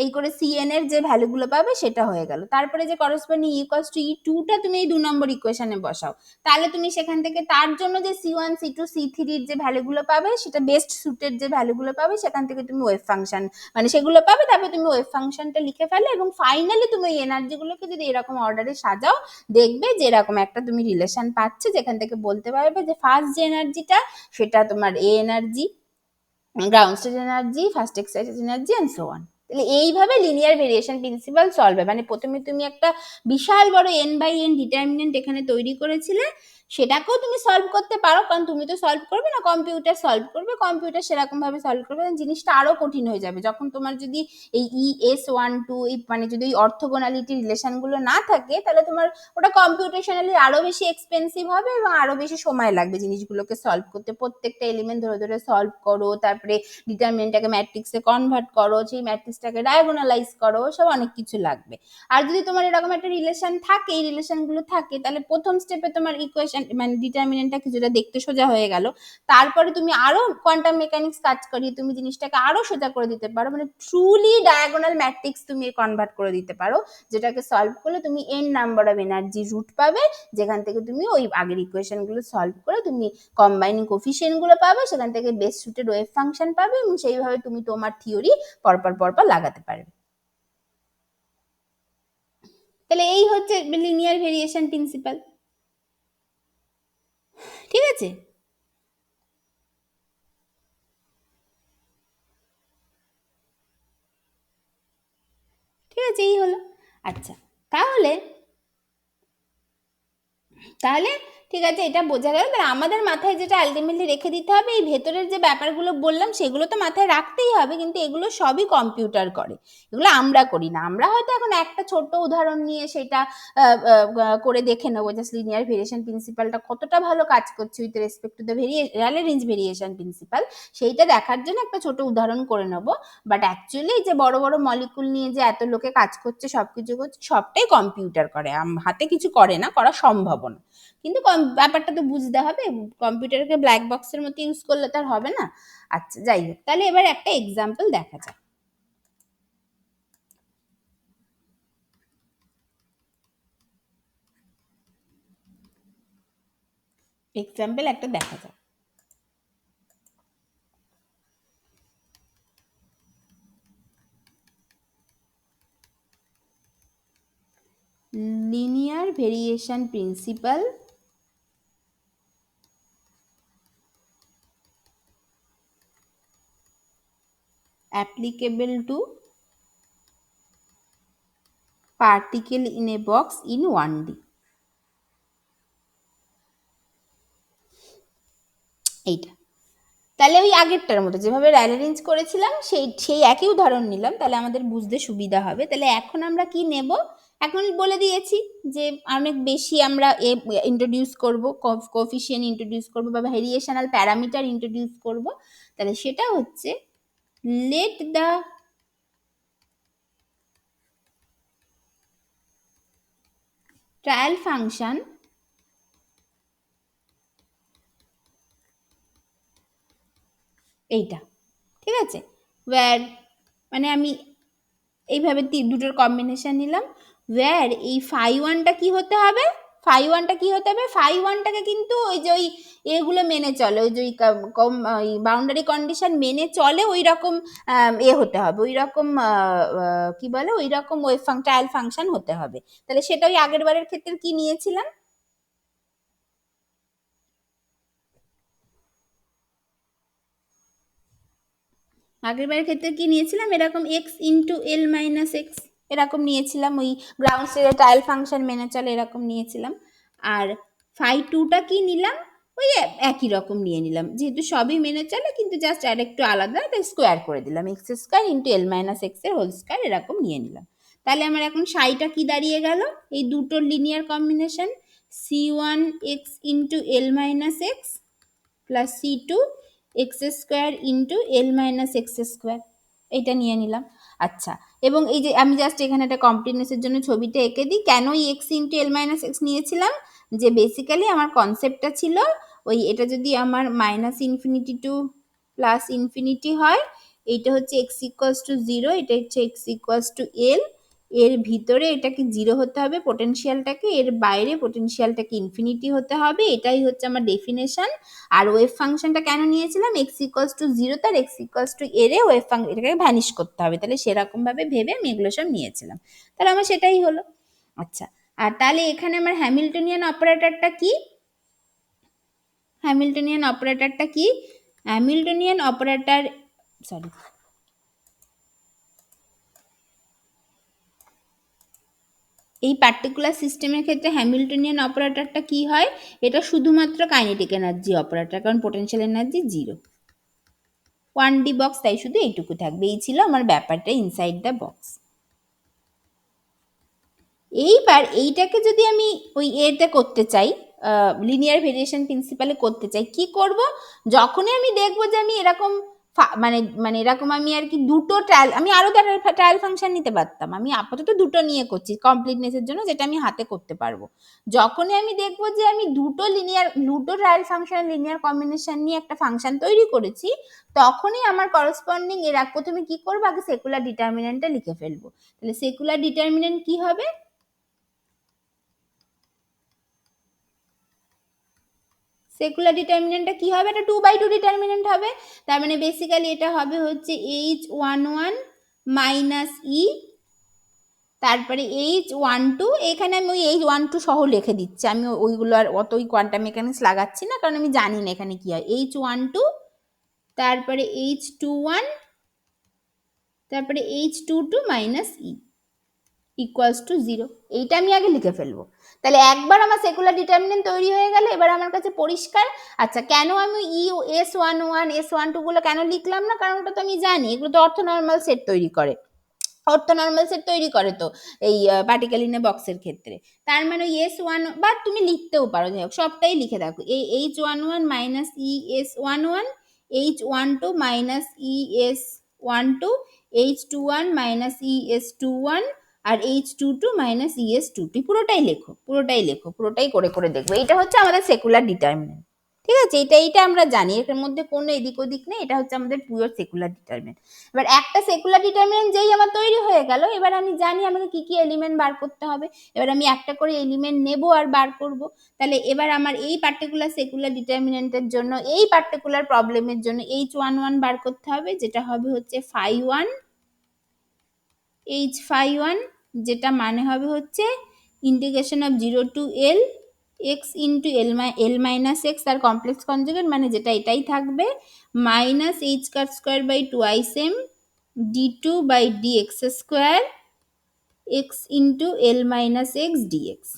এই করে Cn এর যে ভ্যালুগুলো পাবে সেটা হয়ে গেল। তারপরে যে করেসপন্ডিং ইকুয়ালস টু E2টা তুমি এই 2 নম্বর ইকুয়েশনে বসাও, তাহলে তুমি সেখান থেকে তার জন্য যে C1 C2 C3 এর যে ভ্যালুগুলো পাবে, সেটা বেস্ট সুটের যে ভ্যালুগুলো পাবে, সেখান থেকে তুমি ওয়েভ ফাংশন মানে সেগুলো পাবে, তারপরে তুমি ওয়েভ ফাংশনটা লিখে ফেলো, এবং ফাইনালি তুমি এই এনার্জিগুলোকে যদি এরকম অর্ডারে সাজাও, দেখবে যে এরকম একটা তুমি রিলেশন পাচ্ছ, যেখান থেকে বলতে পারবে যে ফার্স্ট যে এনার্জিটা সেটা তোমার এ energy, ground state energy, first excited energy and so on. তাহলে এইভাবে লিনিয়ার ভেরিয়েশন প্রিন্সিপাল সলভ হয়, মানে প্রথমে তুমি একটা বিশাল বড় n বাই n ডিটারমিনেন্ট এখানে তৈরি করেছিলে, সেটাকেও তুমি সলভ করতে পারো, কারণ তুমি তো সলভ করবে না, কম্পিউটার সলভ করবে, কম্পিউটার সেরকম ভাবে সলভ করবে, জিনিসটা আরো কঠিন হয়ে যাবে। যখন তোমার যদি এই ES12 এই মানে যদি ওই অর্থোগোনালিটি রিলেশনগুলো না থাকে, তাহলে তোমার ওটা কম্পিউটেশনালি আরো বেশি এক্সপেন্সিভ হবে এবং আরো বেশি সময় লাগবে জিনিসগুলোকে সলভ করতে, প্রত্যেকটা এলিমেন্ট ধরে ধরে সলভ করো, তারপরে ডিটারমিনেন্টটাকে ম্যাট্রিক্সে কনভার্ট করো, সেই ম্যাট্রিক্সটাকে ডায়াগোনালাইজ করো, সব অনেক কিছু লাগবে। আর যদি তোমার এরকম একটা রিলেশন থাকে, এই রিলেশনগুলো থাকে, তাহলে প্রথম স্টেপে তোমার ইকুয়েশন মানে ডিটারমিনেন্টটা কিছুটা দেখতে সোজা হয়ে গেল, তারপরে তুমি আরো কোয়ান্টাম মেকানিক্স কাজ করিয়ে তুমি জিনিসটাকে আরো সোজা করে দিতে পারো, মানে ট্রুলি ডায়াগোনাল ম্যাট্রিক্স তুমি কনভার্ট করে দিতে পারো, যেটাকে সলভ করলে তুমি n number of energy root পাবে, যেখান থেকে তুমি ওই আগের ইকুয়েশনগুলো সলভ করে তুমি কম্বাইনিং কোফিসিয়েন্টগুলো পাবে, সেখান থেকে বেস্ট সুটেড ওয়েভ ফাংশন পাবে, এবং সেইভাবে তুমি তোমার থিওরি পরপর পরপর লাগাতে পারবে। তাহলে এই হচ্ছে লিনিয়ার ভেরিয়েশন প্রিন্সিপাল। ঠিক আছে, ঠিক আছে, এই হলো। আচ্ছা, তাহলে তাহলে ঠিক আছে, এটা বোঝা গেল। তাহলে আমাদের মাথায় যেটা আলটিমেটলি রেখে দিতে হবে, এই ভেতরের যে ব্যাপারগুলো বললাম সেগুলো তো মাথায় রাখতেই হবে, কিন্তু এগুলো সবই কম্পিউটার করে, এগুলো আমরা করি না। আমরা হয়তো এখন একটা ছোট্ট উদাহরণ নিয়ে সেটা করে দেখে নেবো, জাস্ট লিনিয়ার ভেরিয়েশন প্রিন্সিপালটা কতটা ভালো কাজ করছে with respect to the range variation principal, সেইটা দেখার জন্য একটা ছোট উদাহরণ করে নেবো। বাট অ্যাকচুয়ালি যে বড় বড় মলিকুল নিয়ে যে এত লোকে কাজ করছে, সবকিছু করছে, সবটাই কম্পিউটার করে, হাতে কিছু করে না, করা সম্ভব না। কিন্তু ব্যাপারটা তো বুঝতে হবে, কম্পিউটারকে ব্ল্যাক বক্সের মতো ইউজ করলে তো আর হবে না। আচ্ছা, যাই হোক, তাহলে এবার একটা এক্সাম্পল দেখা যাক। এক্সাম্পল একটা দেখা যাক। Linear variation principal applicable to particle in a box in 1D। এইটা তাহলে ওই আগেরটার মতো যেভাবে অ্যারেঞ্জ করেছিলাম সেই একই উদাহরণ নিলাম, তাহলে আমাদের বুঝতে সুবিধা হবে। তাহলে এখন আমরা কি নেব, এখন বলে দিয়েছি যে অনেক বেশি আমরা ইন্ট্রোডিউস করব, কোএফিসিয়েন্ট ইন্ট্রোডিউস করব বা ভেরিয়েশনাল প্যারামিটার ইন্ট্রোডিউস করব। তাহলে সেটা হচ্ছে লেট দ্য ট্রায়াল ফাংশন এইটা, ঠিক আছে, ওয়্যার মানে আমি এইভাবে দুটোর কম্বিনেশন নিলাম, ওয়্যার এই ফাই ওয়ানটা কি হতে হবে, ফাই ওয়ানটাকে কিন্তু ওই যে ওই এগুলো মেনে চলে, ওই যে ওই বাউন্ডারি কন্ডিশন মেনে চলে, ওই রকম হতে হবে, ওই রকম কি বলে, ওই রকম ওয়েভ ট্রায়াল ফাংশন হতে হবে। তাহলে সেটা ওই আগের বারের ক্ষেত্রে কি নিয়েছিলাম, আগের বারের ক্ষেত্রে কি নিয়েছিলাম, এরকম এক্স ইন্টু এল মাইনাস এক্স এরকম নিয়েছিলাম, ওই গ্রাউন্ড স্টেটে ট্রায়াল ফাংশন মেনে চলে এরকম নিয়েছিলাম। আর ফাই টুটা কি নিলাম, ওই একই রকম নিয়ে নিলাম, যেহেতু সবই মেনে চলে কিন্তু জাস্ট আর একটু আলাদা, তাই স্কোয়ার করে দিলাম, এক্স স্কোয়ার ইন্টু এল মাইনাস এক্স এর হোল স্কোয়ার এরকম নিয়ে নিলাম। তাহলে আমার এখন সাইটা কি দাঁড়িয়ে গেল, এই দুটোর linear combination c one x into এল minus x plus c two x square into এল মাইনাস এক্স স্কোয়ার, এইটা নিয়ে নিলাম। আচ্ছা, এবং এই যে আমি জাস্ট এখানে একটা কমপ্লিটনেসের জন্য ছবিটা এঁকে দিই, কেন এই এক্স ইন্টু এল মাইনাস এক্স নিয়েছিলাম, যে বেসিক্যালি আমার কনসেপ্টটা ছিল ওই এটা যদি আমার minus infinity two plus infinity হয়, এইটা হচ্ছে এক্স ইকুয়ালস টু জিরো, এটা হচ্ছে এক্স ইকুয়ালস টু এল, এর ভিতরে এটাকে জিরো হতে হবে পোটেনশিয়ালটাকে, এর বাইরে পোটেনশিয়ালটাকে ইনফিনিটি হতে হবে, এটাই হচ্ছে আমার ডেফিনেশন। আর ওয়েভ ফাংশনটা কেন নিয়েছিলাম, এক্স ইকুয়ালস টু জিরো, তার এক্স ইকুয়ালস টু এর ওয়েভ ফাংশন এটাকে ভ্যানিশ করতে হবে, তাহলে সেরকম ভাবে ভেবে আমি এগুলো সব নিয়েছিলাম, তাহলে আমার সেটাই হলো। আচ্ছা, আর তাহলে এখানে আমার হ্যামিল্টনিয়ান অপারেটরটা কি, হ্যামিল্টনিয়ান অপারেটরটা কি, হ্যামিল্টনিয়ান অপারেটর, সরি, এই পার্টিকুলার সিস্টেমের ক্ষেত্রে হ্যামিল্টনিয়ান অপারেটরটা কি হয়, এটা শুধুমাত্র কাইনেটিক এনার্জি অপারেটর, কারণ potential energy zero, 1D box, তাই শুধু এইটুকু থাকবে, এই ছিল আমার ব্যাপারটা ইনসাইড দ্য বক্স। এইবার এইটাকে যদি আমি ওই এতে করতে চাই, লিনিয়ার ভেরিয়েশন প্রিন্সিপালে করতে চাই, কি করব, যখনই আমি দেখবো যে আমি এরকম মানে মানে এরকম আমি আর কি দুটো ট্রায়াল, আমি আরো ট্রায়াল ফাংশন নিতে পারতাম, আমি আপাতত দুটো নিয়ে করছি কমপ্লিটনেসের জন্য, যেটা আমি হাতে করতে পারবো। যখনই আমি দেখবো যে আমি দুটো ট্রায়াল ফাংশন লিনিয়ার কম্বিনেশন নিয়ে একটা ফাংশন তৈরি করেছি, তখনই আমার করসপন্ডিং এর প্রথমে কি করবো, আগে সেকুলার ডিটারমিনেন্টটা লিখে ফেলবো। তাহলে সেকুলার ডিটারমিনেন্ট কি হবে, সেকুলার ডিটারমিনেন্টটা কি হবে, এটা 2/2 ডিটারমিনেন্ট হবে, তার মানে বেসিক্যালি এটা হবে হচ্ছে H11 মাইনাস ই, তারপরে H12, এখানে আমি ওই H12 সহ লিখে দিচ্ছি, আমি ওইগুলো আর অত ওই কোয়ান্টাম মেকানিক্স লাগাচ্ছি না, কারণ আমি জানি না এখানে কি হয়, H12, তারপরে H21, তারপরে H22 minus E equals to zero, এইটা আমি আগে লিখে ফেলবো। তাহলে একবার আমার সেকুলার ডিটারমিনেন্ট তৈরি হয়ে গেলে এবার আমার কাছে পরিষ্কার। আচ্ছা, কেন আমি S11 S12 গুলো কেন লিখলাম না, কারণ ওটা তো আমি জানি, এগুলো তো অর্থনর্মাল সেট তৈরি করে, অর্থনর্মাল সেট তৈরি করে তো এই পার্টিকেল ইন এ বক্সের ক্ষেত্রে, তার মানে S1 বা তুমি লিখতেও পারো, যাই হোক সবটাই লিখে রাখো, এই H11 minus ES11, H12 minus ES12, H21 minus ES21, আর H22 মাইনাস ES22, পুরোটাই লেখো, পুরোটাই লেখো, পুরোটাই করে করে দেখবো, এটা হচ্ছে আমাদের সেকুলার ডিটারমিনেন্ট, ঠিক আছে, এইটা আমরা জানি, এর মধ্যে কোনো এদিক ওদিক নেই, এটা হচ্ছে আমাদের পিওর সেকুলার ডিটারমিনেন্ট। এবার একটা সেকুলার ডিটারমিনেন্ট যেই আমার তৈরি হয়ে গেল, এবার আমি জানি আমাকে কি কি এলিমেন্ট বার করতে হবে, এবার আমি একটা করে এলিমেন্ট নেব আর বার করব। তাহলে এবার আমার এই পার্টিকুলার সেকুলার ডিটারমিনেন্টের জন্য, এই পার্টিকুলার প্রবলেমের জন্য H11 বার করতে হবে, যেটা হবে হচ্ছে ফাই ওয়ান, H51, যেটা মানে হবে হচ্ছে integration of 0 to L x into L minus x তার কমপ্লেক্স কনজুগেট, মানে যেটা এটাই থাকবে, minus h cut square by twice m d two by d x square x into L minus x dx.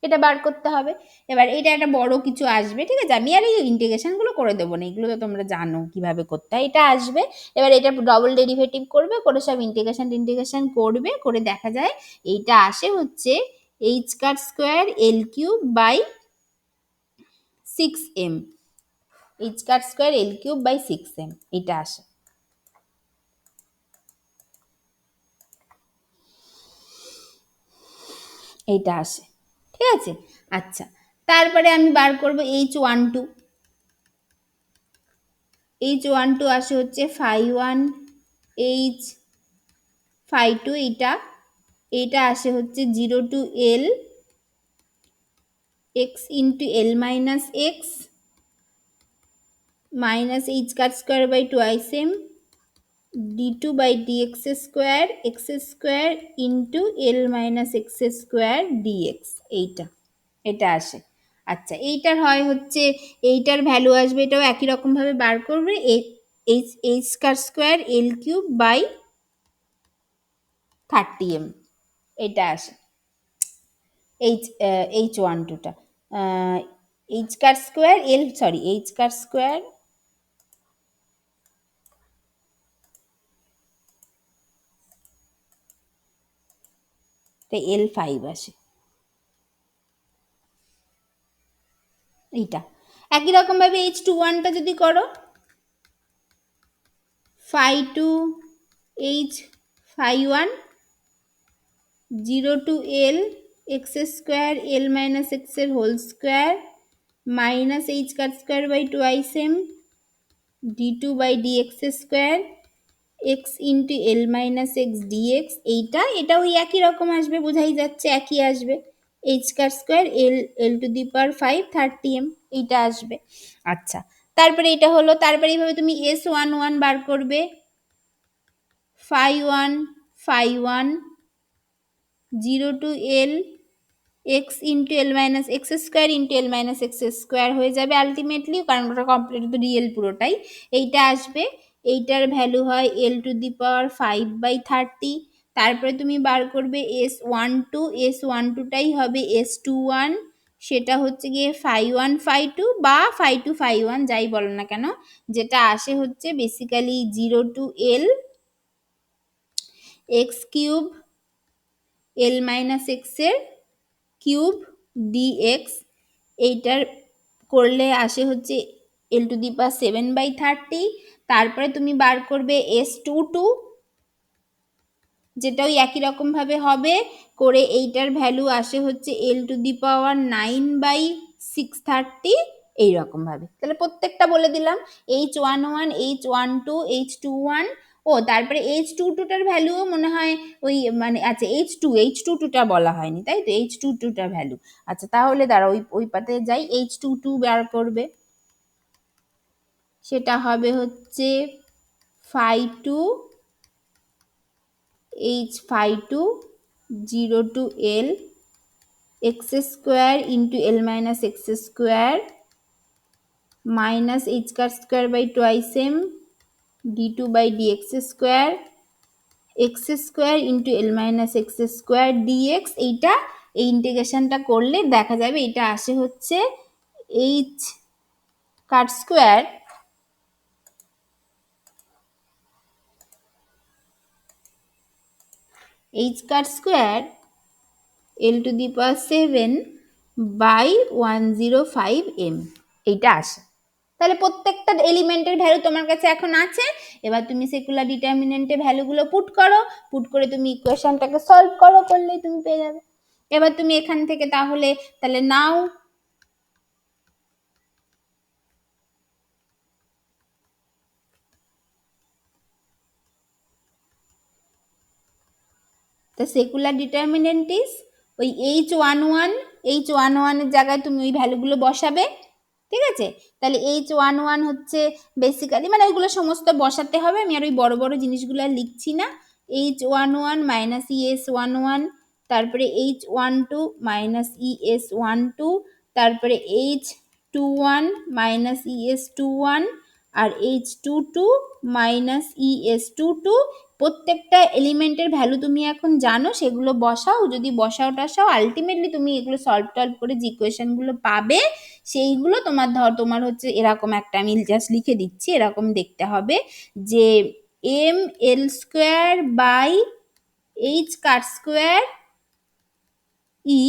এটা বার করতে হবে। এবার এটা একটা বড় কিছু আসবে, ঠিক আছে, আমি আর এই ইন্টিগ্রেশনগুলো করে দেবো না, এগুলো তো তোমরা জানো কিভাবে করতে হয়। এটা আসবে, এবার এটা ডবল ডেরিভেটিভ করবে, করে সব ইন্টিগ্রেশন করবে, করে দেখা যায় এইটা আসে হচ্ছে h cut square L cube by 6m, h cut square L cube by 6m এটা আসে। এইটা আসে, ঠিক আছে। আচ্ছা, তারপরে আমি বার করব H12, H12 আসে হচ্ছে phi1 H phi2, এটা আসে হচ্ছে 0 to L x into L minus x minus h cut square by twice m d2 by dx square x square into L minus x square dx, এটা আসে। আচ্ছা, এইটার হয় হচ্ছে, এইটার ভ্যালু আসবে, এটাও একই রকম ভাবে বার করবে, h car square L cube by 30m এটা আসে। H12টা h car square h car square L5 আসে। এইটা একই রকম ভাবে H21টা যদি করো phi2 H phi1 0 to L x square L minus x এর whole square minus h cut square by twice m d2 by dx square x into L minus x dx, এটা ওই একই রকম আসবে, বোঝাই যাচ্ছে একই আসবে, h car square L to the power 5 30m এইটা আসবে। আচ্ছা, তারপরে এটা হলো, তারপরে এইভাবে তুমি S11 বার করবে, phi1 0 to L x into L minus x square into L minus x square হয়ে যাবে আলটিমেটলি, কারণ ওটা কমপ্লিট তো রিয়েল পুরোটাই। এইটা আসবে, এইটার ভ্যালু হয় L to the power 5/30। তারপরে তুমি বার করবে S12টাই হবে S21, সেটা হচ্ছে গিয়ে phi1 phi2 বা phi2 phi1 যাই বলো না কেন, যেটা আসে হচ্ছে basically 0 to L x cube L minus x এর কিউব dx, এইটার করলে আসে হচ্ছে L to the power 7/30। তারপরে তুমি বার করবে S22, যেটা ওই একই রকম ভাবে হবে, করে এইটার ভ্যালু আসে হচ্ছে L to the power 9/630 এইরকম ভাবে। তাহলে প্রত্যেকটা বলে দিলাম, H11 H12 H21, ও তারপরে H22টার ভ্যালুও মনে হয় ওই মানে, আচ্ছা H22টা বলা হয়নি তাই তো, H22টার ভ্যালু। আচ্ছা তাহলে দাঁড়া ওই পাতে যাই, H22 বার করবে, সেটা হবে হচ্ছে phi2 H phi2 0 to L x square into L minus x square minus h cut square by twice m d2 by dx square x square into L minus x square dx, এইটা এই ইন্টিগ্রেশনটা করলে দেখা যাবে এটা আসে হচ্ছে h cut square L to the power 7/105m এইটা আসে। তাহলে প্রত্যেকটা এলিমেন্টের ভ্যালু তোমার কাছে এখন আছে, এবার তুমি সেকুলার ডিটারমিনেন্টে ভ্যালুগুলো পুট করে তুমি ইকুয়েশনটাকে সলভ করলেই তুমি পেয়ে যাবে। এবার তুমি এখান থেকে তাহলে নাও the secular determinant is ওই H11 এর জায়গায় তুমি ওই ভ্যালুগুলো বসাবে, ঠিক আছে। তাহলে H11 হচ্ছে বেসিক্যালি মানে ওইগুলো সমস্ত বসাতে হবে, আমি আর ওই বড় বড় জিনিসগুলো আর লিখছি না। H11 মাইনাস ES11, তারপরে H12 মাইনাস ES12, তারপরে H21 মাইনাস ES21, আর H22 মাইনাস ES22, প্রত্যেকটা এলিমেন্টের ভ্যালু তুমি এখন জানো, সেগুলো বসাও। যদি বসাও টাসাও আলটিমেটলি তুমি এগুলো সলভ টলভ করে যে ইকুয়েশনগুলো পাবে সেইগুলো তোমার হচ্ছে এরকম একটা, আমি জাস্ট লিখে দিচ্ছি, এরকম দেখতে হবে যে ML² by H² E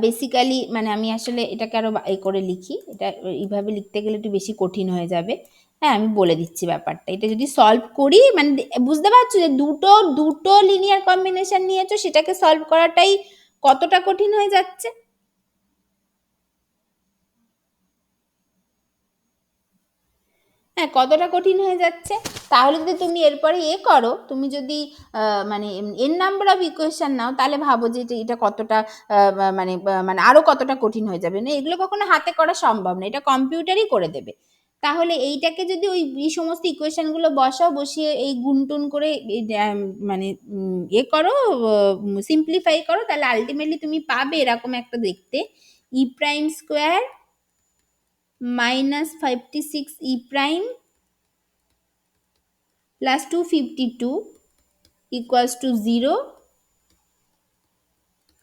basically, মানে আমি আসলে এটাকে আরো করে লিখি, এটা এইভাবে লিখতে গেলে একটু বেশি কঠিন হয়ে যাবে। হ্যাঁ, আমি বলে দিচ্ছি ব্যাপারটা। এটা যদি সলভ করি, মানে বুঝতে পারছো যে দুটো দুটো লিনিয়ার কম্বিনেশন নিয়েছো, সেটাকে সলভ করাটাই কতটা কঠিন হয়ে যাচ্ছে। হ্যাঁ, কতটা কঠিন হয়ে যাচ্ছে। তাহলে যদি তুমি এরপরে করো, তুমি যদি মানে এন নাম্বার অফ ইকুয়েশন নাও, তাহলে ভাবো যে এটা কতটা মানে মানে আরো কতটা কঠিন হয়ে যাবে। না, এগুলো কখনো হাতে করা সম্ভব না, এটা কম্পিউটারই করে দেবে। তাহলে এইটাকে যদি এই সমস্ত ইকুয়েশনগুলো বসাও, বসিয়ে এই গুণটুন করে মানে করো, সিম্পলিফাই করো, তাহলে আলটিমেটলি তুমি পাবে এরকম একটা দেখতে, E'² minus 56 E' plus 252 equals to 0,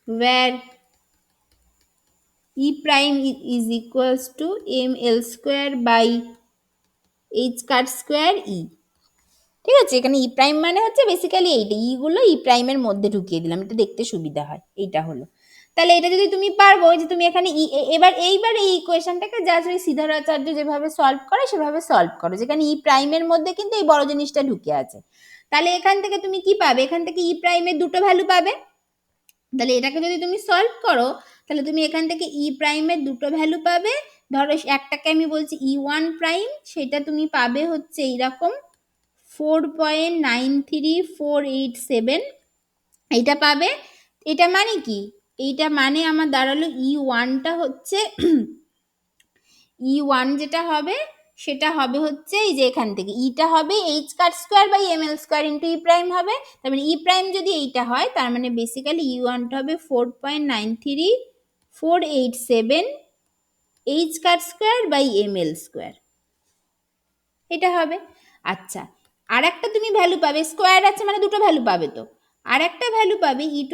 where E' is equals to ML² by H² E। ঠিক আছে, এখানে E' মানে হচ্ছে বেসিক্যালি এইটা, গুলো E' মধ্যে ঢুকিয়ে দিলাম, এটা দেখতে সুবিধা হয়। এইটা হলো, তাহলে এটা যদি তুমি পারবো যে তুমি এখানে এইবার এই ইকুয়েশনটাকে জাস্ট ওই সিদ্ধারাচার্য যেভাবে সলভ করে সেভাবে সলভ করো, যেখানে E' মধ্যে কিন্তু এই বড় জিনিসটা ঢুকে আছে। তাহলে এখান থেকে তুমি কি পাবে, এখান থেকে E' দুটো ভ্যালু পাবে। তাহলে এটাকে যদি তুমি সলভ করো, তাহলে তুমি এখান থেকে E' দুটো ভ্যালু পাবে। ধরো একটাকে আমি বলছি E1', সেটা তুমি পাবে হচ্ছে এইরকম 4.93487, এইটা পাবে। এটা মানে কি, এইটা মানে আমার দাঁড়ালো E1টা হচ্ছে E1 যেটা হবে সেটা হবে হচ্ছে এই যে এখান থেকে ইটা হবে H² by ML² into E' হবে। তার মানে E' যদি এইটা হয়, তার মানে বেসিক্যালি E1টা হবে 4.93487 H² বাই ML², এটা হবে। আচ্ছা, আর একটা তুমি ভ্যালু পাবে, স্কোয়ার আছে মানে দুটো ভ্যালু পাবে, তো আর একটা ভ্যালু পাবে E2'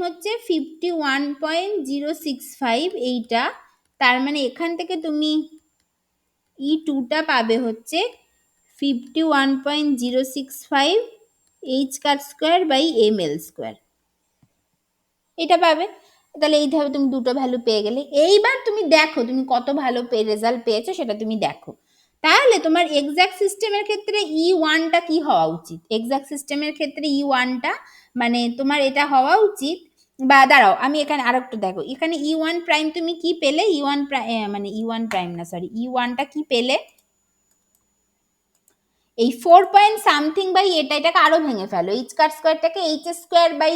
হচ্ছে 51.065, এইটা। তার মানে এখান থেকে তুমি E2টা পাবে হচ্ছে 51.065 H² বাই ML², এটা পাবে। তাহলে এইভাবে তুমি দুটো ভ্যালু পেয়ে গেলে। এইবার তুমি দেখো তুমি কত ভালো রেজাল্ট পেয়েছো, সেটা তুমি দেখো। তাহলে তোমার এক্সাক্ট সিস্টেমের ক্ষেত্রে E1টা কি হওয়া উচিত, এক্সাক্ট সিস্টেমের ক্ষেত্রে E1টা মানে তোমার এটা হওয়া উচিত, বা দাঁড়াও আমি এখানে আরেকটু দেখো, এখানে E1' তুমি কি পেলে, মানে E1' না, সরি, E1টা কি পেলে, এই 4 বাই এটাকে আরো ভেঙে ফেলো, H²টাকে H² বাই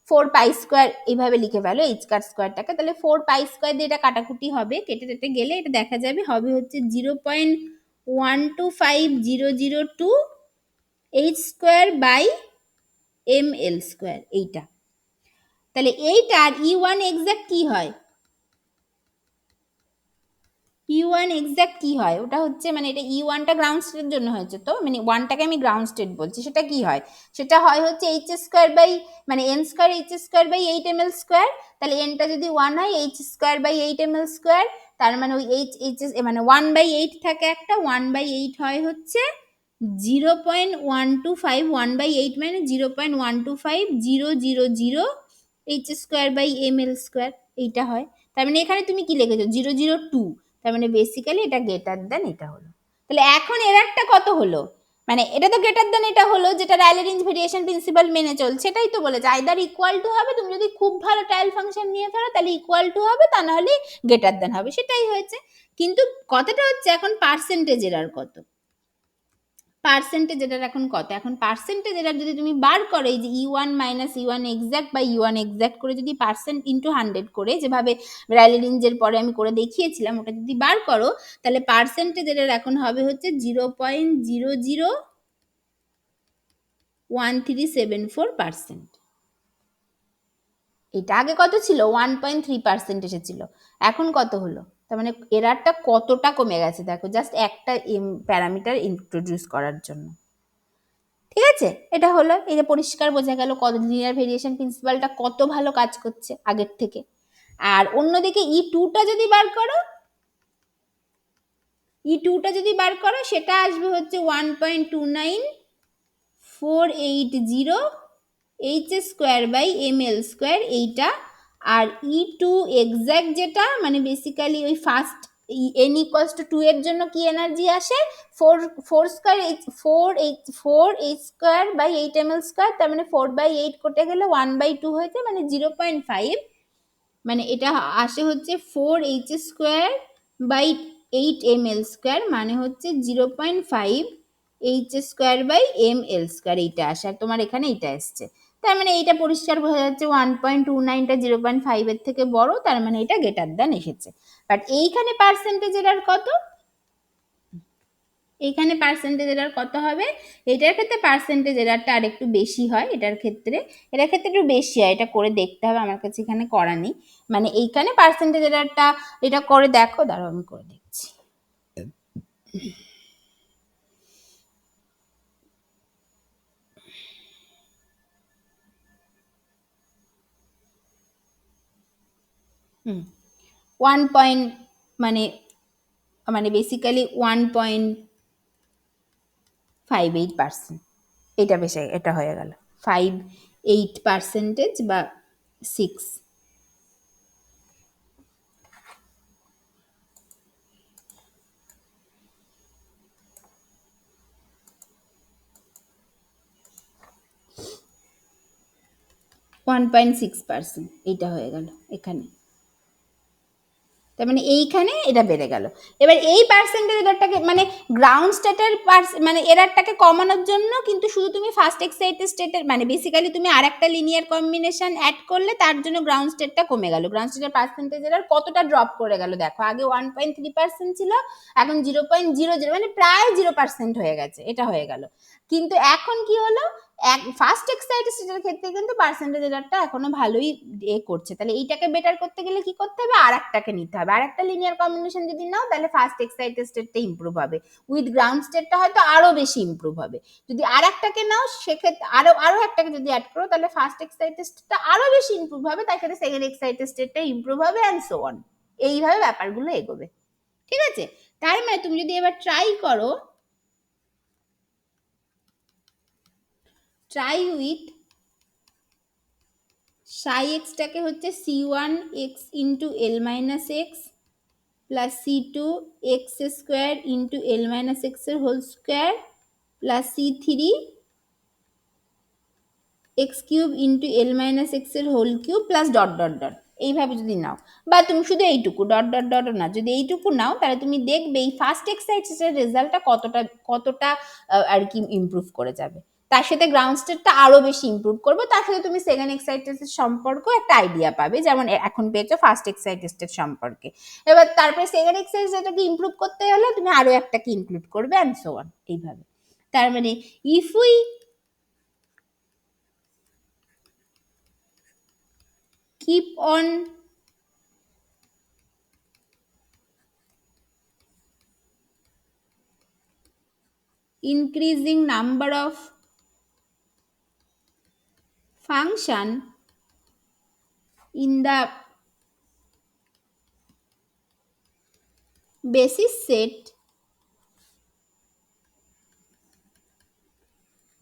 4π² এইভাবে লিখে ফেলো H²টাকে। তাহলে 4π² দিয়ে এটা কাটাকুটি হবে, কেটে কেটে গেলে এটা দেখা যাবে হবে হচ্ছে 0.125002 H² বাই ML², এইটা। তাহলে এইটার E1 এক্সাক্ট কি হয়, E1 এক্সাক্ট কি হয়, ওটা হচ্ছে মানে এটা E1টা গ্রাউন্ড স্টেটের জন্য হয়েছে, তো মানে 1টাকে আমি গ্রাউন্ড স্টেট বলছি, সেটা কি হয়, সেটা হয় হচ্ছে H² বাই মানে N² H² বাই 8ml²। তাহলে Nটা যদি 1 হয়, H² বাই 8ml², তার মানে ওই মানে 1/8 থাকে একটা, 1/8 হয় হচ্ছে 0.125, 1/8 মানে 0.12500 H² বাই ML², এইটা হয়। তার মানে এখানে তুমি কি লিখেছো 002, তার মানে বেসিক্যালি এটা গ্রেটার দেন এটা হলো। তাহলে এখন এর একটা কত হলো, মানে এটা তো গ্রেটার দেন এটা হলো, যেটা রায়লের ভেরিয়েশন প্রিন্সিপাল মেনে চলছে, সেটাই তো বলেছে আইদার ইকুয়াল টু হবে, তুমি যদি খুব ভালো ট্রায়াল ফাংশন নিয়ে ফেলো তাহলে ইকুয়াল টু হবে, তা নাহলে গ্রেটার দেন হবে, সেটাই হয়েছে। কিন্তু কথাটা হচ্ছে এখন পার্সেন্টেজ এরার কত, পার্সেন্টেজ এটার এখন কত, এখন পার্সেন্টেজ এটার যদি তুমি বার করো, এই যে E1 মাইনাস E1 এক্সাক্ট বা E1 এক্সাক্ট করে যদি পার্সেন্ট ইন্টু 100 করে, যেভাবে রাইলের পরে আমি করে দেখিয়েছিলাম, ওটা যদি বার করো, তাহলে পার্সেন্টেজ এটার এখন হবে হচ্ছে 0.001374%। এটা আগে কত ছিল, 1.3% এসেছিল, এখন কত হলো, তার মানে এরারটা কতটা কমে গেছে দেখো, জাস্ট একটা প্যারামিটার ইন্ট্রোডিউস করার জন্য। ঠিক আছে, এটা হলো, এই যে পরিষ্কার বোঝা গেল লিনিয়ার ভেরিয়েশন প্রিন্সিপালটা কত ভালো কাজ করছে আগের থেকে। আর অন্যদিকে E2টা যদি বার করো, E2টা যদি বার করো সেটা আসবে হচ্ছে 1.29480 h square by ml square এইটা। আর E2 এক্সাক্ট যেটা মানে বেসিক্যালি ওই ফার্স্ট n ইকুয়ালস টু 2 এর জন্য কি এনার্জি আসে, 4 স্কোয়ার বাই 8 ml স্কোয়ার, তার মানে 4/8 কেটে গেলে 1/2 হয়েছে, মানে 0.5, মানে এটা আসে হচ্ছে 4h square by 8 ml square, মানে হচ্ছে 0.5 h square by ml square, এইটা আসে। আর তোমার এখানে এইটা এসছে, তার মানে এইটা পরিষ্কার বোঝা যাচ্ছে 1.29টা 0.5 এর থেকে বড়, তার মানে এটা গ্রেটার দ্যান এসেছে। বাট এইখানে পার্সেন্টেজ এরার কত, এইখানে পার্সেন্টেজ এরার কত হবে, এটার ক্ষেত্রে পার্সেন্টেজ এরারটা আর একটু বেশি হয়, এটার ক্ষেত্রে একটু বেশি হয়, এটা করে দেখতে হবে, আমার কাছে এখানে করা নেই। মানে এইখানে পার্সেন্টেজ এরারটা, এটা করে দেখো, দাঁড়াও আমি করে দেখছি। 1 পয়েন্ট মানে বেসিক্যালি 1.58%, এটা বেশি, এটা হয়ে গেল 58% বা 6। (1.6%) এইটা হয়ে গেল এখানে, তার মানে এইখানে এটা বেড়ে গেল। এবার এই পার্সেন্টেজ এরারটাকে মানে গ্রাউন্ড স্টেটের মানে এরারটাকে কমানোর জন্য কিন্তু শুধু তুমি ফার্স্ট এক্সাইটেড স্টেটের মানে বেসিক্যালি তুমি আর একটা লিনিয়ার কম্বিনেশন অ্যাড করলে তার জন্য গ্রাউন্ড স্টেটটা কমে গেল। গ্রাউন্ড স্টেটের পার্সেন্টেজ এরার কতটা ড্রপ করে গেল দেখো, আগে 1.3% ছিল, এখন 0.00 মানে প্রায় 0% হয়ে গেছে, এটা হয়ে গেল। কিন্তু এখন কি হলো, ফার্স্ট এক্সাইটেড স্টেটের ক্ষেত্রে কিন্তু পার্সেন্টেজ এরারটা এখনো ভালোই করছে। তাহলে এইটাকে বেটার করতে গেলে কি করতে হবে, আর একটাকে নিতে হবে, আর একটা লিনিয়ার কম্বিনেশন যদি নাও তাহলে ফার্স্ট এক্সাইটেড স্টেটটা ইমপ্রুভ হবে, উইথ গ্রাউন্ড স্টেটটা হয়তো আরো বেশি ইমপ্রুভ হবে। যদি আর একটাকে নাও সেক্ষেত্রে আরো একটাকে যদি অ্যাড করো তাহলে ফার্স্ট এক্সাইটেড স্টেটটা আরো বেশি ইমপ্রুভ হবে, তার ক্ষেত্রে সেকেন্ড এক্সাইটেড স্টেটটা ইমপ্রুভ হবে, অ্যান্ড সো অন। এইভাবে ব্যাপারগুলো এগোবে। ঠিক আছে, তার মানে তুমি যদি এবার ট্রাই করো, ট্রাই উইথ psi x টাকে হচ্ছে c1x into l minus x প্লাস c2 x square into l minus x এর whole square plus c3 x cube into l minus x এর whole cube plus dot dot dot, এইভাবে যদি নাও, বা তুমি শুধু এইটুকু ডট ডট ডট না, যদি এইটুকু নাও তাহলে তুমি দেখবে এই ফার্স্ট এক্সাইটেডের রেজাল্টটা কতটা আর কি ইমপ্রুভ করে যাবে। তার সাথে গ্রাউন্ড স্টেটটা আরো বেশি ইমপ্রুভ করবে, তার সাথে তুমি সেকেন্ড এক্সাইটেডের সম্পর্ক একটা আইডিয়া পাবে, যেমন এখন পেয়েছো ফার্স্ট এক্সাইটেডের সম্পর্কে। এবার তারপরে সেকেন্ড এক্সাইটেডটাকে ইমপ্রুভ করতে হলে তুমি আরো একটাকে ইনক্লুড করবে, অ্যান্ড সো অন, এইভাবে। তার মানে if we keep on increasing number of function in the basis set,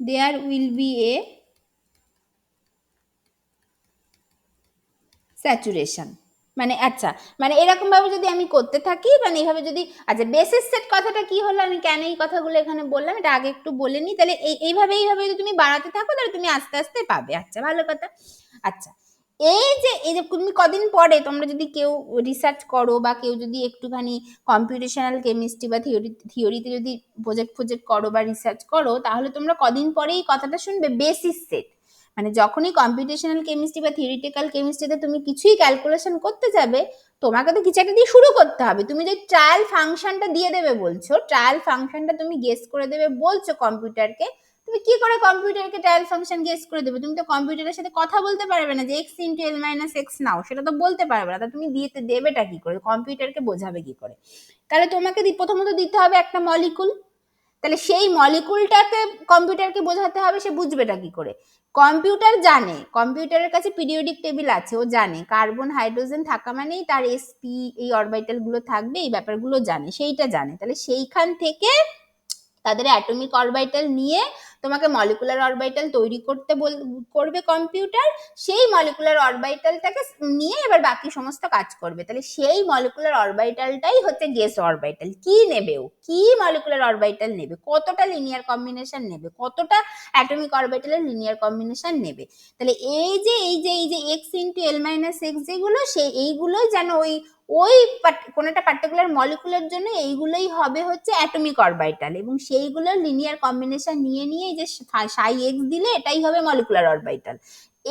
there will be a saturation। মানে আচ্ছা, মানে এরকম ভাবে যদি আমি করতে থাকি, মানে এইভাবে যদি, আচ্ছা বেসিস সেট কথাটা কি হলো, আমি কেন এই কথাগুলো এখানে বললাম এটা আগে একটু বলে নিই, তাহলে এইভাবে যদি তুমি বাড়াতে থাকো তাহলে তুমি আস্তে আস্তে পাবে। আচ্ছা, ভালো কথা। আচ্ছা, এই যে তুমি কদিন পরে তোমরা যদি কেউ রিসার্চ করো বা কেউ যদি একটুখানি কম্পিউটেশনাল কেমিস্ট্রি বা থিওরিতে যদি প্রজেক্ট করো বা রিসার্চ করো, তাহলে তোমরা কদিন পরে এই কথাটা শুনবে, বেসিস সেট। মানে যখনই কম্পিউটেশনাল কেমিস্ট্রি বা থিওরিটিক্যাল কেমিস্ট্রিতে তুমি কিছুই ক্যালকুলেশন করতে যাবে, তোমাকে তো কিছু একটা দিয়ে শুরু করতে হবে। তুমি যে ট্রায়াল ফাংশনটা দিয়ে দেবে বলছো, ট্রায়াল ফাংশনটা তুমি গেস করে দেবে বলছো কম্পিউটারকে, তুমি কি করে কম্পিউটারকে ট্রায়াল ফাংশন গেস করে দেবে? তুমি তো কম্পিউটারের সাথে কথা বলতে পারবে না যে x into L minus x নাও, সেটা তো বলতে পারবে না। তা তুমি দেবেটা কি করে? কম্পিউটারকে বোঝাবে কি করে? তাহলে তোমাকে প্রথমত দিতে হবে একটা মলিকুল, তাহলে সেই মলিকুলটাকে কম্পিউটারকে বোঝাতে হবে, সে বুঝবেটা কি করে? কম্পিউটার জানে, কম্পিউটারের কাছে পিরিয়ডিক টেবিল আছে, ও জানে কার্বন হাইড্রোজেন থাকা মানেই তার sp এই অরবিটাল গুলো থাকবে, এই ব্যাপারগুলো জানে, সেইটা জানে। তাহলে সেইখান থেকে তাদের অ্যাটমিক অরবিটাল নিয়ে তোমাকে মলিকুলার অরবিটাল তৈরি করবে কম্পিউটার, সেই মলিকুলার অরবিটালটাকে নিয়ে এবার বাকি সমস্ত কাজ করবে। তাহলে সেই মলিকুলার অরবিটালটাই হচ্ছে গেস অরবিটাল। কি নেবে ও? কি মলিকুলার অরবিটাল নেবে, কতটা লিনিয়ার কম্বিনেশন নেবে, কতটা অ্যাটমিক অরবিটালের লিনিয়ার কম্বিনেশন নেবে। তাহলে এই যে এক্স ইন্টু এল মাইনাস এক্স যেগুলো, সেই এইগুলোই যেন ওই কোন একটা পার্টিকুলার মলিকুলের জন্য এইগুলোই হবে হচ্ছে অ্যাটমিক অরবিটাল, এবং সেইগুলোর লিনিয়ার কম্বিনেশন নিয়ে নিয়ে যে সাই এক্স দিলে এটাই হবে মলিকুলার অরবিটাল।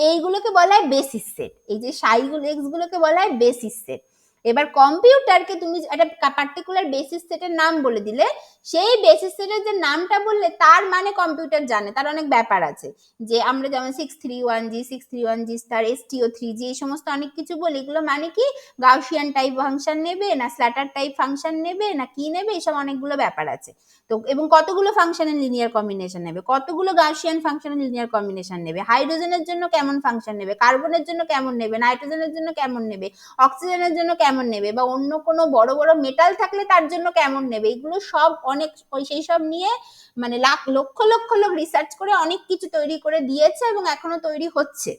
এইগুলোকে বলা হয় বেসিস সেট। এই যে সাই এক্স গুলোকে বলা হয় বেসিস সেট। এবার কম্পিউটারকে তুমি একটা পার্টিকুলার বেসিস সেটের নাম বলে দিলে, সেই বেসিস সেটের যে নামটা বললে তার মানে কম্পিউটার জানে, তার অনেক ব্যাপার আছে। যে আমরা যেমন 631G 631G স্টার STO3G এই সমস্ত অনেক কিছু বলি, এগুলো মানে কি গাউসিয়ান টাইপ ফাংশন নেবে না স্ল্যাটার টাইপ ফাংশন নেবে না কি নেবে, এসব অনেকগুলো ব্যাপার আছে। তো এবং কতগুলো ফাংশনের লিনিয়ার কম্বিনেশন নেবে, কতগুলো গাউসিয়ান ফাংশনের লিনিয়ার কম্বিনেশন নেবে, হাইড্রোজেনের জন্য কেমন ফাংশন নেবে, কার্বনের জন্য কেমন নেবে, নাইট্রোজেনের জন্য কেমন নেবে, অক্সিজেনের জন্য কেমন নেবে, বা অন্য কোনো বড় বড় মেটাল থাকলে তার জন্য কেমন নেবে, এগুলো সব অনেক সেই সব নিয়ে মানে লক্ষ লক্ষ লোক রিসার্চ করে অনেক কিছু তৈরি করে দিয়েছে এবং এখনো তৈরি হচ্ছে।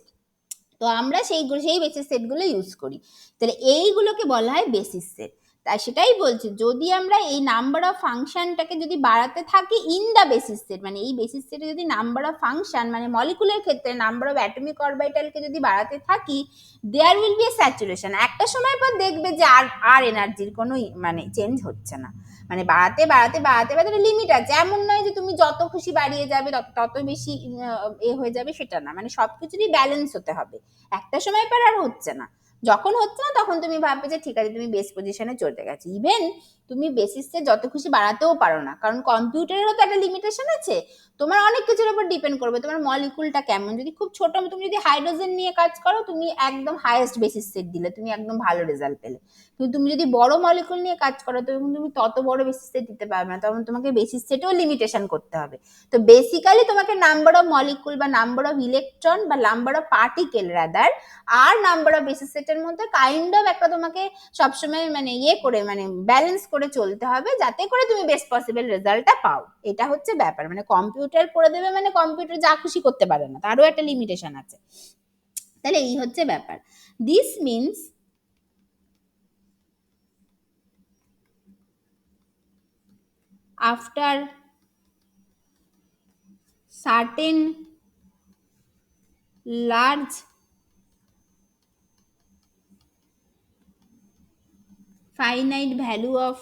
তো আমরা সেই বেসিস সেটগুলো ইউজ করি। তাহলে এইগুলোকে বলা হয় বেসিস সেট। তাই সেটাই বলছি, যদি আমরা এই নাম্বার অফ ফাংশনটাকে যদি বাড়াতে থাকি ইন দ্য বেসিস সেট, মানে এই বেসিস সেটে যদি নাম্বার অফ ফাংশন মানে মলিকুলের ক্ষেত্রে নাম্বার অফ অ্যাটমিক অরবিটালকে যদি বাড়াতে থাকি, there will be a saturation. একটা সময় পর দেখবে যে আর এনার্জির কোনো মানে চেঞ্জ হচ্ছে না, মানে বাড়াতে বাড়াতে বাড়াতে বাড়াতে লিমিট আছে। এমন নয় যে তুমি যত খুশি বাড়িয়ে যাবে তত বেশি হয়ে যাবে, সেটা না, মানে সবকিছুরই ব্যালেন্স হতে হবে। একটা সময় পর আর হচ্ছে না, যখন হচ্ছে না তখন তুমি ভাববে যে ঠিক আছে তুমি বেস পজিশনে চলে গেছে। ইভেন তুমি বেসিসে যত খুশি বাড়াতেও পারো না, কারণ কম্পিউটারেরও তো একটা লিমিটেশন আছে। তোমার অনেক কিছুর উপর ডিপেন্ড করবে, তোমার মলিকুলটা কেমন। যদি খুব ছোট, তুমি যদি হাইড্রোজেন নিয়ে কাজ করো, তুমি একদম হাইয়েস্ট বেসিস সেট দিলে তুমি একদম ভালো রেজাল্ট পেলে। কিন্তু তুমি যদি বড় মলিকুল নিয়ে কাজ করো, তখন তুমি তত বড় বেসিস সেট দিতে পারবে না, তখন তোমাকে বেসিস সেটেও লিমিটেশন করতে হবে। তো বেসিক্যালি তোমাকে নাম্বার অফ মলিকুল বা নাম্বার অফ ইলেকট্রন বা নাম্বার অফ পার্টিকেল রাদার আর নাম্বার অফ বেসিস সেটের মধ্যে কাইন্ড অফ একটা তোমাকে সবসময় মানে করে মানে ব্যালেন্স করে চলতে হবে, যাতে করে তুমি বেস্ট পসিবল রেজাল্টটা পাও। এটা হচ্ছে ব্যাপার। মানে কম্পিউটার করে দেবে মানে কম্পিউটার যা খুশি করতে পারে না, তারও একটা লিমিটেশন আছে। তাহলে এই হচ্ছে ব্যাপার। This means after certain large finite value of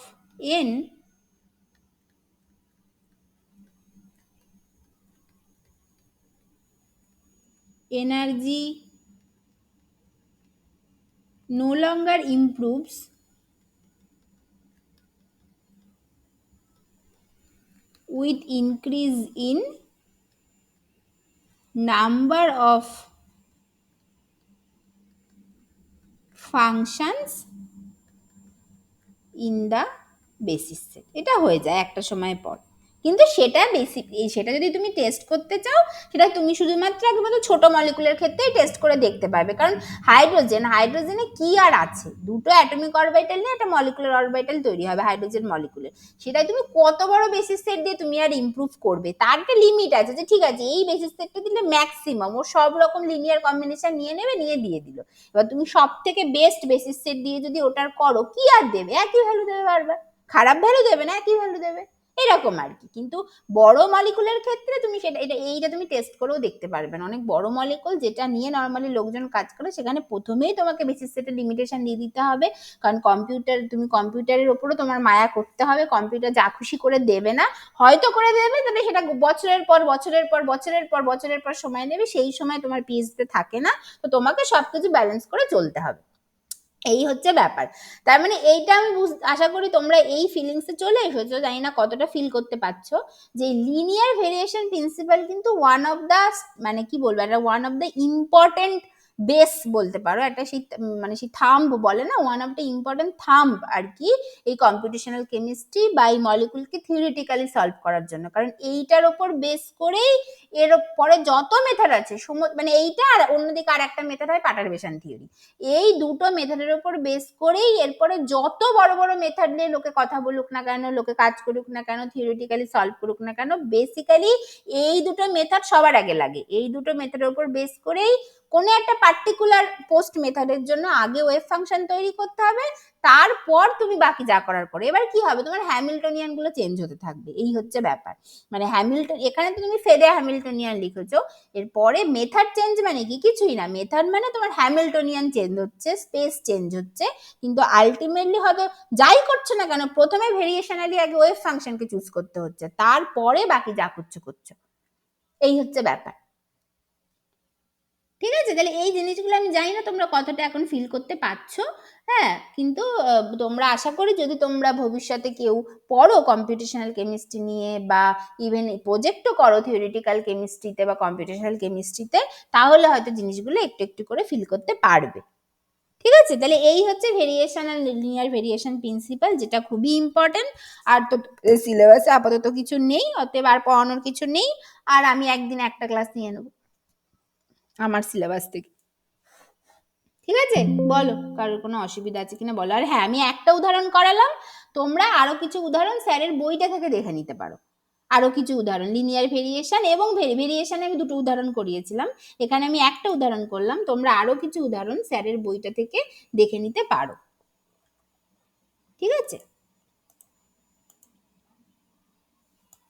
n, energy no longer improves with increase in number of functions in the basis set। এটা হয়ে যায় একটা সময় পর, কিন্তু সেটা সেটা যদি তুমি টেস্ট করতে চাও, সেটা তুমি শুধুমাত্র একমাত্র ছোট মলিকুলের ক্ষেত্রেই টেস্ট করে দেখতে পারবে। কারণ হাইড্রোজেনে কি আর আছে, দুটো অ্যাটমিক অরবিটাল নিয়ে একটা মলিকুলার অরবিটাল তৈরি হবে হাইড্রোজেন মলিকুলের। সেটাই তুমি কত বড় বেসিস সেট দিয়ে তুমি আর ইমপ্রুভ করবে, তার একটা লিমিট আছে যে ঠিক আছে এই বেসিস সেটটা দিলে ম্যাক্সিমাম ও সব রকম লিনিয়ার কম্বিনেশন নিয়ে নেবে, নিয়ে দিয়ে দিল। এবার তুমি সব থেকে বেস্ট বেসিস সেট দিয়ে যদি ওটার করো, কি আর দেবে, একই ভ্যালু দেবে বারবার, খারাপ ভ্যালু দেবে না, একই ভ্যালু দেবে, এরকম আর কি। কিন্তু বড় মলিকুলের ক্ষেত্রে তুমি এইটা তুমি টেস্ট করেও দেখতে পারবে না। অনেক বড় মলিকুল যেটা নিয়ে নর্মালি লোকজন কাজ করে, সেখানে প্রথমেই তোমাকে বেসিস সেটের লিমিটেশন দিয়ে দিতে হবে, কারণ কম্পিউটারের ওপরও তোমার মায়া করতে হবে। কম্পিউটার যা খুশি করে দেবে না, হয়তো করে দেবে, তাহলে সেটা বছরের পর বছরের পর সময় নেবে, সেই সময় তোমার পিএইচডিতে থাকে না। তো তোমাকে সবকিছু ব্যালেন্স করে চলতে হবে। এই হচ্ছে ব্যাপার। তার মানে এইটা আমি আশা করি তোমরা এই ফিলিংসে চলে এসেছো, জানি না কতটা ফিল করতে পারছো যে লিনিয়ার ভেরিয়েশন প্রিন্সিপাল কিন্তু ওয়ান অফ দ্য, মানে কি বলবো, এটা one of the important base বলতে পারো, একটা সেই মানে সেই থাম্ব বলে না, one of the important thumb আর কি এই কম্পিউটেশনাল কেমিস্ট্রি বা এই মলিকুলকে থিওরিটিক্যালি সলভ করার জন্য। কারণ এইটার ওপর বেস করেই এর পরে যত মেথড আছে মানে এইটা আর অন্যদিকে আর একটা মেথড হয় পার্টারবেশন থিওরি, এই দুটো মেথডের উপর বেস করেই এরপরে যত বড় বড় মেথড নিয়ে লোকে কথা বলুক না কেন, লোকে কাজ করুক না কেন, থিওরিটিক্যালি সলভ করুক না কেন, বেসিক্যালি এই দুটো মেথড সবার আগে লাগে। এই দুটো মেথডের উপর বেস করেই কোনো একটা পার্টিকুলার পোস্ট মেথডের জন্য আগে ওয়েভ ফাংশন তৈরি করতে হবে, তারপর তুমি বাকি যা করার পরে এবার কি হবে, তোমার হ্যামিল্টনিয়ান গুলো চেঞ্জ হতে থাকবে। এই হচ্ছে ব্যাপার। মানে হ্যামিল্টন, এখানে তো তুমি ফেদে হ্যামিল্টনিয়ান লিখেছো, এরপরে মেথড চেঞ্জ মানে কি, কিছুই না, মেথড মানে তোমার হ্যামিল্টনিয়ান চেঞ্জ হচ্ছে, স্পেস চেঞ্জ হচ্ছে, কিন্তু আলটিমেটলি হয়তো যাই করছো না কেন প্রথমে ভেরিয়েশনালি আগে ওয়েভ ফাংশনকে চুজ করতে হচ্ছে, তারপরে বাকি যা করছো করছো। এই হচ্ছে ব্যাপার। ঠিক আছে, তাহলে এই জিনিসগুলো আমি জানি না তোমরা কতটা এখন ফিল করতে পারছো। হ্যাঁ, কিন্তু তোমরা আশা করি যদি তোমরা ভবিষ্যতে কেউ পড়ো কম্পিউটেশনাল কেমিস্ট্রি নিয়ে বা ইভেন প্রজেক্টও করো থিওরিটিক্যাল কেমিস্ট্রিতে বা কম্পিউটেশনাল কেমিস্ট্রিতে, তাহলে হয়তো জিনিসগুলো একটু একটু করে ফিল করতে পারবে। ঠিক আছে, তাহলে এই হচ্ছে ভেরিয়েশন আর লিনিয়ার ভেরিয়েশন প্রিন্সিপাল, যেটা খুবই ইম্পর্টেন্ট। আর তো সিলেবাসে আপাতত কিছু নেই, অতএব আর পড়ানোর কিছু নেই, আর আমি একদিন একটা ক্লাস নিয়ে নেবো আমার সিলেবাস থেকে। ঠিক আছে, বলো কারোর কোনো অসুবিধা আছে কিনা বলো। আর হ্যাঁ, আমি একটা উদাহরণ করালাম, তোমরা আরো কিছু উদাহরণ স্যারের বইটা থেকে দেখে নিতে পারো। আরো কিছু উদাহরণ লিনিয়ার ভেরিয়েশন এবং ভেরিয়েশনে আমি দুটো উদাহরণ করিয়েছিলাম, এখানে আমি একটা উদাহরণ করলাম, তোমরা আরো কিছু উদাহরণ স্যারের বইটা থেকে দেখে নিতে পারো। ঠিক আছে।